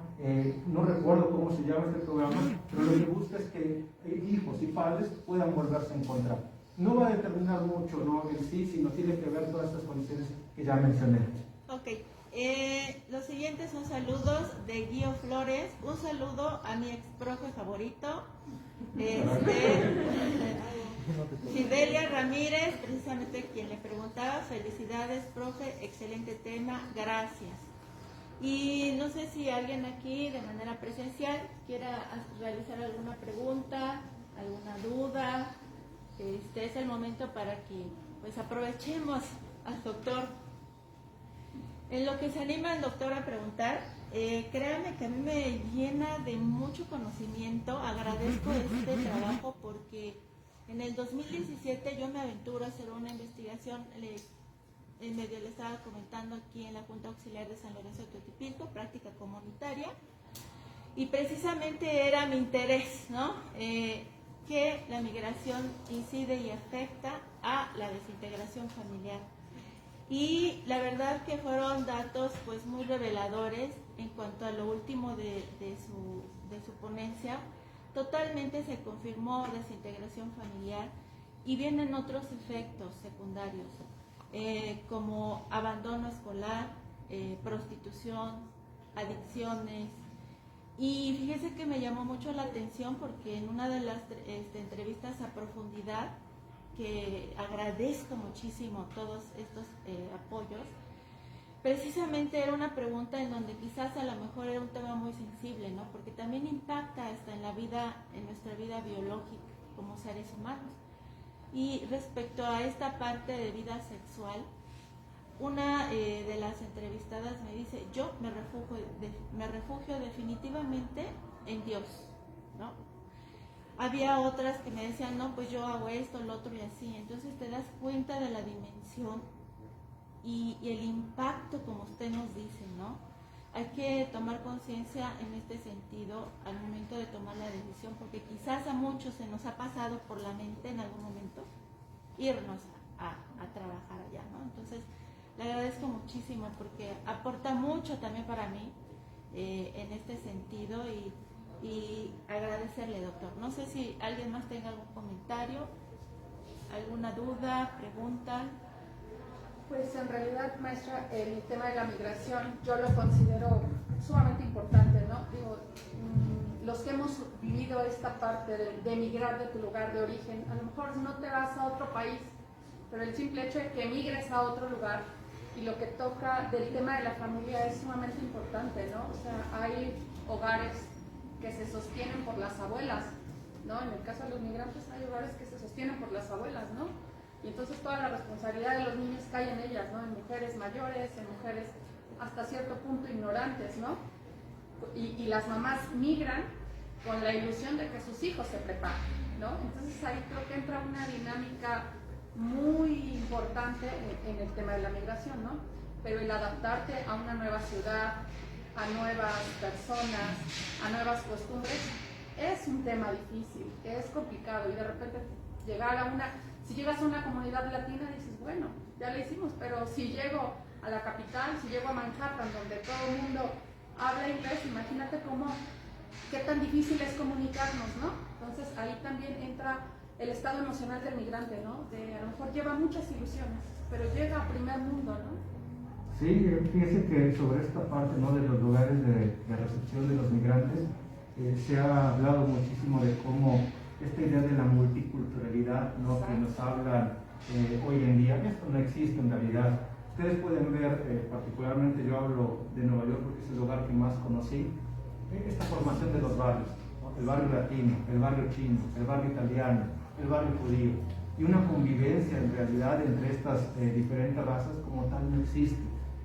no recuerdo cómo se llama este programa, pero lo que busca es que hijos y padres puedan volverse a encontrar. No va a determinar mucho, ¿no?, en sí, sino tiene que ver todas estas condiciones que ya mencioné. Ok, los siguientes son saludos de Guío Flores. Un saludo a mi ex profe favorito, Fidelia Ramírez, precisamente quien le preguntaba. Felicidades, profe, excelente tema, gracias. Y no sé si alguien aquí de manera presencial quiera realizar alguna pregunta, alguna duda. Es el momento para que pues aprovechemos al doctor. En lo que se anima el doctor a preguntar, créanme que a mí me llena de mucho conocimiento. Agradezco este trabajo porque en el 2017 yo me aventuro a hacer una investigación, en medio le estaba comentando aquí en la Junta Auxiliar de San Lorenzo de Teotipilco, práctica comunitaria, y precisamente era mi interés, ¿no? Que la migración incide y afecta a la desintegración familiar. Y la verdad que fueron datos pues muy reveladores en cuanto a lo último de su ponencia. Totalmente se confirmó desintegración familiar y vienen otros efectos secundarios, como abandono escolar, prostitución, adicciones. Y fíjese que me llamó mucho la atención porque en una de las entrevistas a profundidad, que agradezco muchísimo todos estos apoyos, precisamente era una pregunta en donde quizás a lo mejor era un tema muy sensible, ¿no? Porque también impacta hasta en nuestra vida biológica como seres humanos. Y respecto a esta parte de vida sexual, una de las entrevistadas me dice: yo me refugio definitivamente en Dios, ¿no? Había otras que me decían: no, pues yo hago esto, lo otro y así. Entonces te das cuenta de la dimensión y el impacto, como usted nos dice, ¿no? Hay que tomar conciencia en este sentido al momento de tomar la decisión, porque quizás a muchos se nos ha pasado por la mente en algún momento irnos a trabajar allá, ¿no? Entonces le agradezco muchísimo porque aporta mucho también para mí en este sentido y agradecerle, doctor. No sé si alguien más tenga algún comentario. ¿Alguna duda, pregunta? Pues en realidad, maestra, el tema de la migración yo lo considero sumamente importante, ¿no? Digo, los que hemos vivido esta parte de emigrar de tu lugar de origen, a lo mejor no te vas a otro país, pero el simple hecho de que emigres a otro lugar y lo que toca del tema de la familia es sumamente importante, ¿no? O sea, hay hogares que se sostienen por las abuelas, ¿no? En el caso de los migrantes hay hogares que se sostienen por las abuelas, ¿no? Y entonces toda la responsabilidad de los niños cae en ellas, ¿no? En mujeres mayores, en mujeres hasta cierto punto ignorantes, ¿no? Y las mamás migran con la ilusión de que sus hijos se preparen, ¿no? Entonces ahí creo que entra una dinámica muy importante en el tema de la migración, ¿no? Pero el adaptarte a una nueva ciudad, a nuevas personas, a nuevas costumbres, es un tema difícil, es complicado y de repente llegar a si llegas a una comunidad latina dices, bueno, ya lo hicimos, pero si llego a la capital, si llego a Manhattan, donde todo el mundo habla inglés, imagínate qué tan difícil es comunicarnos, ¿no? Entonces ahí también entra el estado emocional del migrante, ¿no? A lo mejor lleva muchas ilusiones, pero llega a primer mundo, ¿no? Sí, fíjese que sobre esta parte, ¿no?, de los lugares de recepción de los migrantes, se ha hablado muchísimo de cómo esta idea de la multiculturalidad, ¿no?, que nos hablan hoy en día, esto no existe en realidad. Ustedes pueden ver, particularmente yo hablo de Nueva York porque es el lugar que más conocí, esta formación de los barrios, ¿no? El barrio latino, el barrio chino, el barrio italiano, el barrio judío, y una convivencia en realidad entre estas diferentes razas como tal no existe,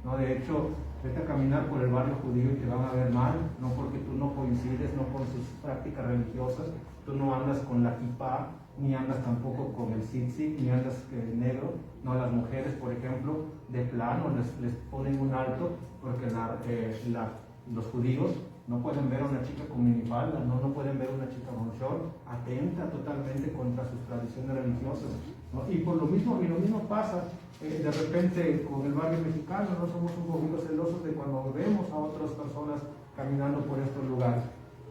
¿no? De hecho, vete a caminar por el barrio judío y te van a ver mal, no porque tú no coincides, no con sus prácticas religiosas, tú no andas con la kippah, ni andas tampoco con el tzitzit, ni andas negro, no, las mujeres, por ejemplo, de plano les ponen un alto porque los judíos no pueden ver a una chica con minifalda, no pueden ver a una chica con short, atenta totalmente contra sus tradiciones religiosas, ¿no? Y por lo mismo pasa de repente con el barrio mexicano, no somos un poquito celosos de cuando vemos a otras personas caminando por estos lugares.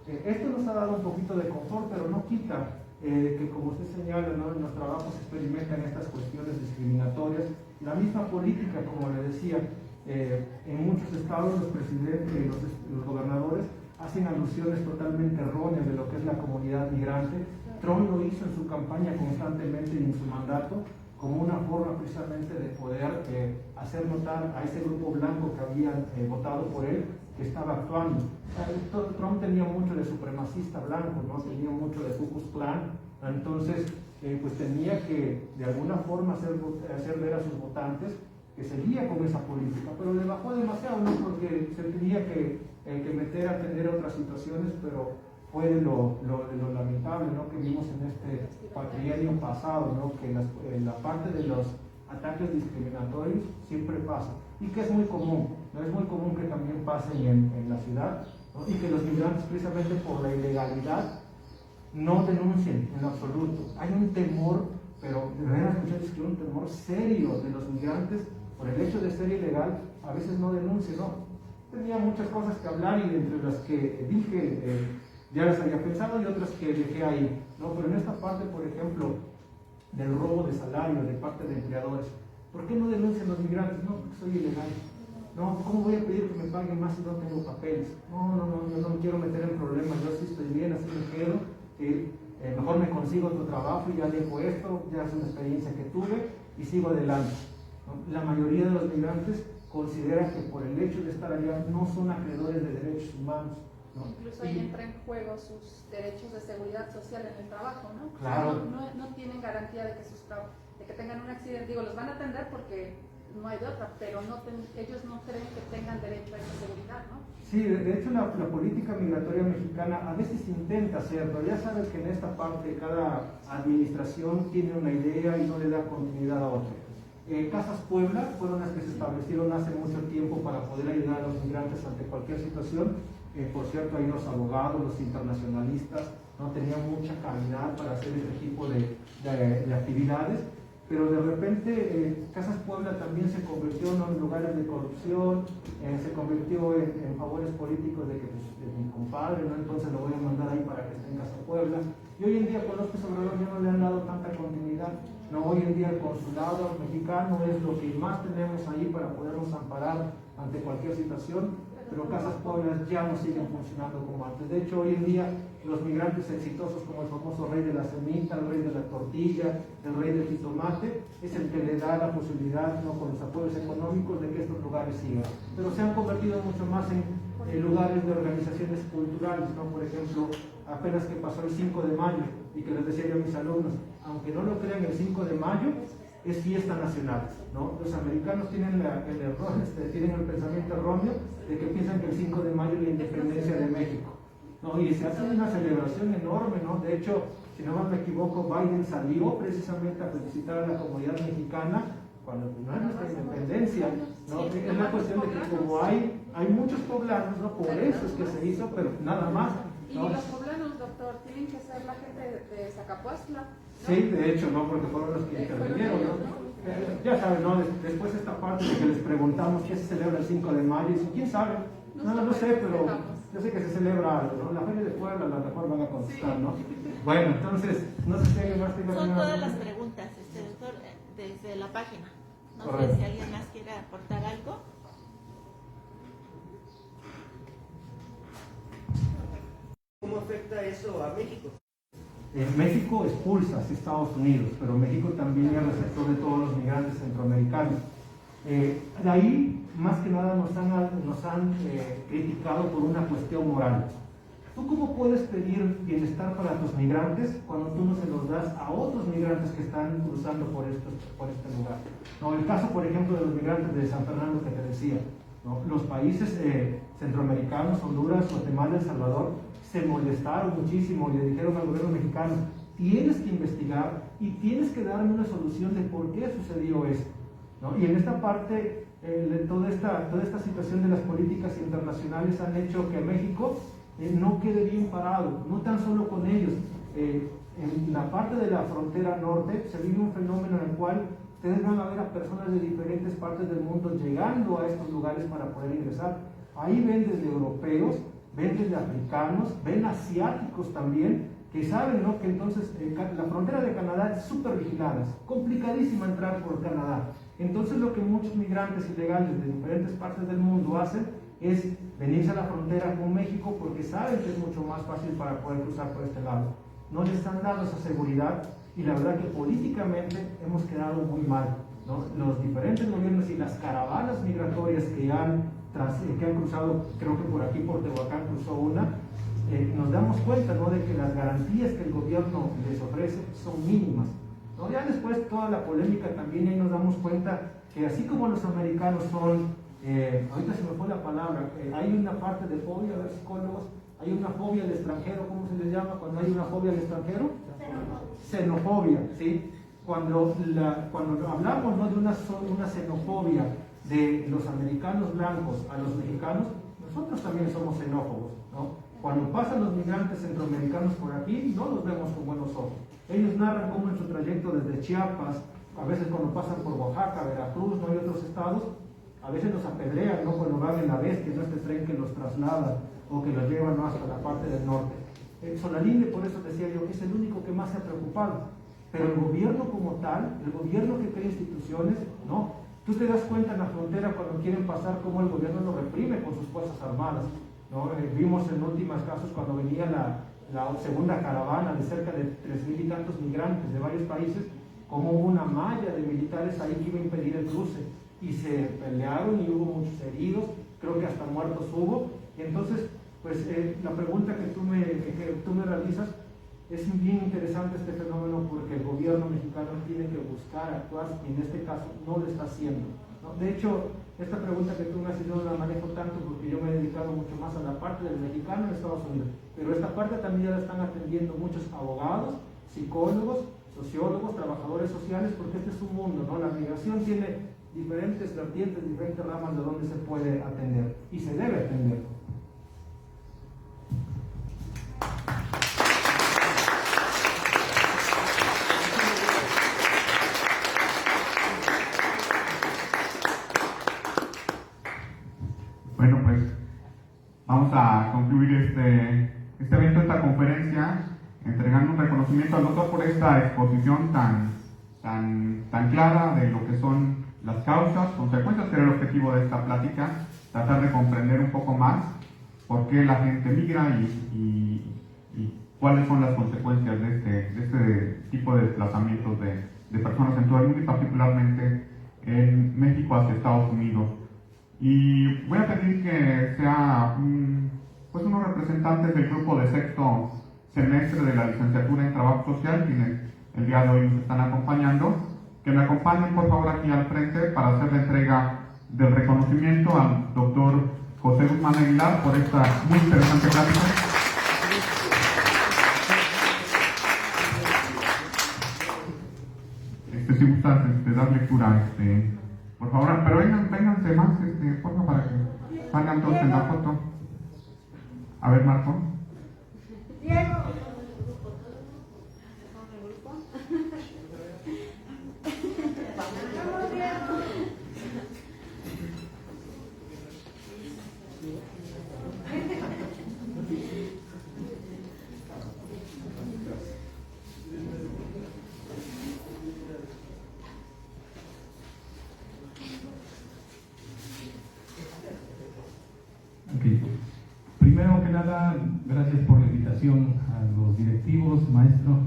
Esto nos ha dado un poquito de confort, pero no quita que, como usted señala, ¿no?, en los trabajos se experimentan estas cuestiones discriminatorias. La misma política, como le decía, en muchos estados los presidentes, los gobernadores hacen alusiones totalmente erróneas de lo que es la comunidad migrante. Trump lo hizo en su campaña constantemente y en su mandato como una forma precisamente de poder hacer notar a ese grupo blanco que habían votado por él que estaba actuando. Trump tenía mucho de supremacista blanco, ¿no? Tenía mucho de Ku Klux Klan, entonces pues tenía que de alguna forma hacer ver a sus votantes que seguía con esa política, pero le bajó demasiado, ¿no?, porque se tenía que meter a atender otras situaciones, pero fue lo lamentable, ¿no?, que vimos en este cuatrienio pasado, ¿no?, que la parte de los ataques discriminatorios siempre pasa, y que es muy común, ¿no? Es muy común que también pasen en la ciudad, ¿no?, y que los migrantes, precisamente por la ilegalidad, no denuncien en absoluto. Hay un temor, pero de verdad, muchachos, que un temor serio de los migrantes por el hecho de ser ilegal, a veces no denuncian, ¿no? Tenía muchas cosas que hablar y entre las que dije ya las había pensado y otras que dejé ahí, ¿no? Pero en esta parte, por ejemplo, del robo de salario de parte de empleadores, ¿por qué no denuncian los migrantes? No, porque soy ilegal. No, ¿cómo voy a pedir que me paguen más si no tengo papeles? No, yo no me quiero meter en problemas, yo sí estoy bien, así me quedo, mejor me consigo otro trabajo y ya dejo esto, ya es una experiencia que tuve y sigo adelante, ¿no? La mayoría de los migrantes considera que por el hecho de estar allá no son acreedores de derechos humanos, ¿no? Incluso ahí entra en juego sus derechos de seguridad social en el trabajo, ¿no? Claro. No tienen garantía de que tengan un accidente. Digo, los van a atender porque no hay de otra, pero ellos no creen que tengan derecho a esa seguridad, ¿no? Sí, de hecho la política migratoria mexicana a veces intenta hacerlo. Ya sabes que en esta parte cada administración tiene una idea y no le da continuidad a otra. Casas Puebla fueron las que se establecieron hace mucho tiempo para poder ayudar a los migrantes ante cualquier situación. Por cierto, ahí los abogados, los internacionalistas, no tenían mucha calidad para hacer este tipo de actividades, pero de repente Casas Puebla también se convirtió en lugares de corrupción, se convirtió en favores políticos de que de mi compadre, ¿no?, entonces lo voy a mandar ahí para que esté en Casa Puebla. Y hoy en día con López Obrador ya no le han dado tanta continuidad. No, hoy en día el consulado mexicano es lo que más tenemos ahí para podernos amparar ante cualquier situación, pero Casas Pueblas ya no siguen funcionando como antes. De hecho, hoy en día los migrantes exitosos como el famoso rey de la semita, el rey de la tortilla, el rey del jitomate, es el que le da la posibilidad, ¿no?, con los apoyos económicos, de que estos lugares sigan. Pero se han convertido mucho más en lugares de organizaciones culturales, ¿no? Por ejemplo, apenas que pasó el 5 de mayo, y que les decía yo a mis alumnos, aunque no lo crean, el 5 de mayo es fiesta nacional, ¿no? Los americanos tienen el error, tienen el pensamiento erróneo de que piensan que el 5 de mayo es la independencia de México, ¿no? Y se hace una celebración enorme, ¿no? De hecho, si no me equivoco, Biden salió precisamente a felicitar a la comunidad mexicana cuando no es nuestra independencia, ¿no? Es la cuestión de que como hay muchos poblanos, ¿no? Por eso es que se hizo, pero nada más, ¿no? Y los poblanos, doctor, tienen que ser la gente de Zacapuastla, ¿no? Sí, de hecho, ¿no? Porque fueron los que intervinieron, ¿no? Ya saben, ¿no? Después esta parte de que les preguntamos qué se celebra el 5 de mayo, y dicen, ¿quién sabe? No sé, pero yo sé que se celebra algo, ¿no? La Feria de Puebla, la mejor van a contestar, ¿no? Bueno, entonces, no sé si alguien más tenga Son alguna todas las pregunta. preguntas, doctor, desde la página. No Correcto. sé si alguien más quiere aportar algo. ¿Cómo afecta eso a México? México expulsa hacia Estados Unidos, pero México también es receptor de todos los migrantes centroamericanos. De ahí, más que nada, nos han criticado por una cuestión moral. ¿Tú cómo puedes pedir bienestar para tus migrantes cuando tú no se los das a otros migrantes que están cruzando por este lugar? ¿No? El caso, por ejemplo, de los migrantes de San Fernando que te decía, ¿no? Los países centroamericanos, Honduras, Guatemala, El Salvador, se molestaron muchísimo y le dijeron al gobierno mexicano, tienes que investigar y tienes que darme una solución de por qué sucedió esto, ¿no? Y en esta parte, toda esta situación de las políticas internacionales han hecho que México no quede bien parado, no tan solo con ellos. En la parte de la frontera norte se vive un fenómeno en el cual ustedes van a ver a personas de diferentes partes del mundo llegando a estos lugares para poder ingresar. Ahí ven desde europeos, ven desde africanos, ven asiáticos también, que saben, ¿no?, que entonces la frontera de Canadá es súper vigilada, es complicadísima entrar por Canadá. Entonces lo que muchos migrantes ilegales de diferentes partes del mundo hacen es venirse a la frontera con México porque saben que es mucho más fácil para poder cruzar por este lado. No les han dado esa seguridad y la verdad que políticamente hemos quedado muy mal, ¿no? Los diferentes gobiernos y las caravanas migratorias que han cruzado, creo que por aquí, por Tehuacán cruzó una, nos damos cuenta, ¿no?, de que las garantías que el gobierno les ofrece son mínimas, ¿no? Ya después toda la polémica también, ahí nos damos cuenta que así como los americanos son, ahorita se me fue la palabra, hay una parte de fobia, a ver, psicólogos, hay una fobia al extranjero, ¿cómo se les llama cuando hay una fobia al extranjero? Xenofobia, ¿sí? Cuando hablamos, ¿no?, de una xenofobia de los americanos blancos a los mexicanos, nosotros también somos xenófobos, ¿no? Cuando pasan los migrantes centroamericanos por aquí, no los vemos con buenos ojos. Ellos narran cómo en su trayecto desde Chiapas, a veces cuando pasan por Oaxaca, Veracruz, no hay otros estados, a veces los apedrean, ¿no?, cuando van en la bestia, ¿no?, este tren que los traslada o que los lleva, ¿no?, hasta la parte del norte. Solalinde, por eso decía yo, que es el único que más se ha preocupado. Pero el gobierno como tal, el gobierno que crea instituciones, ¿no? Tú te das cuenta en la frontera cuando quieren pasar cómo el gobierno lo reprime con sus fuerzas armadas, ¿no? Vimos en últimos casos cuando venía la segunda caravana de cerca de 3,000 y tantos migrantes de varios países, como hubo una malla de militares ahí que iba a impedir el cruce y se pelearon y hubo muchos heridos, creo que hasta muertos hubo. Y entonces, pues la pregunta que tú me realizas, es bien interesante este fenómeno porque el gobierno mexicano tiene que buscar actuar y en este caso no lo está haciendo, ¿no? De hecho, esta pregunta que tú me haces yo no la manejo tanto porque yo me he dedicado mucho más a la parte del mexicano en Estados Unidos, pero esta parte también ya la están atendiendo muchos abogados, psicólogos, sociólogos, trabajadores sociales, porque este es un mundo, ¿no? La migración tiene diferentes vertientes, diferentes ramas de donde se puede atender y se debe atender. Bueno, pues vamos a concluir este evento, esta conferencia, entregando un reconocimiento al doctor por esta exposición tan tan clara de lo que son las causas, consecuencias, que era el objetivo de esta plática, tratar de comprender un poco más por qué la gente migra y cuáles son las consecuencias de este tipo de desplazamientos de personas en todo el mundo y particularmente en México hacia Estados Unidos. Y voy a pedir que sea pues unos representantes del grupo de sexto semestre de la licenciatura en Trabajo Social, quienes el día de hoy nos están acompañando, que me acompañen por favor aquí al frente para hacer la entrega del reconocimiento al doctor José Guzmán Aguilar por esta muy interesante plática. Si gustas dar lectura, por favor, pero vénganse más, por favor, para que salgan todos en la foto. A ver, Marco. Diego. Okay. Primero que nada, gracias por la invitación a los directivos, maestro.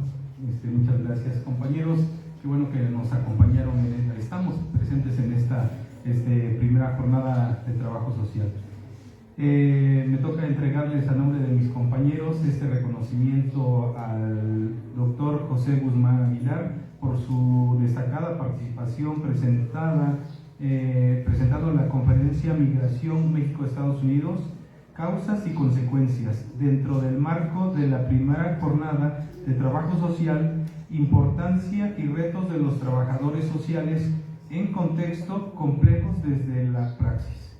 Muchas gracias, compañeros. Qué bueno que nos acompañaron. Estamos presentes en esta primera jornada de trabajo social. Me toca entregarles a nombre de mis compañeros este reconocimiento al doctor José Guzmán Aguilar por su destacada participación presentando la conferencia Migración México-Estados Unidos, causas y consecuencias, dentro del marco de la primera jornada de trabajo social, importancia y retos de los trabajadores sociales en contextos complejos desde la praxis.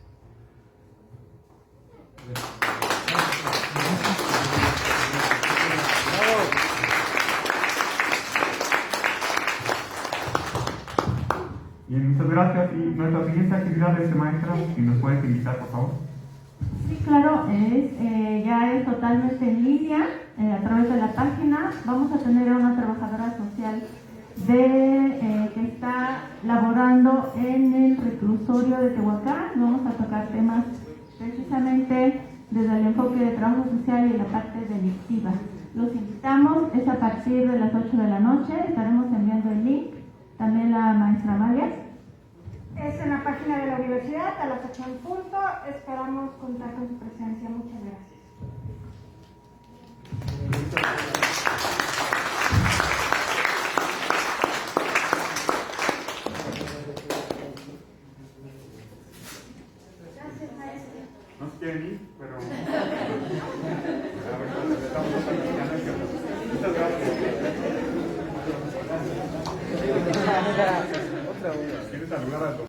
Bien, muchas gracias. Y nuestra siguiente actividad es, maestra, si nos puedes invitar, por favor. Sí, claro, ya es totalmente en línea, a través de la página. Vamos a tener a una trabajadora social que está laborando en el reclusorio de Tehuacán. Vamos a tocar temas precisamente desde el enfoque de trabajo social y la parte delictiva. Los invitamos, es a partir de las 8 de la noche, estaremos enviando el link, también la maestra Amalia. Es en la página de la universidad a las 8 en punto. Esperamos contar con su presencia. Muchas gracias. Gracias, maestra. No se quieren ir, pero... A ver, estamos hasta mañana. Muchas gracias. ¿Quieres saludar a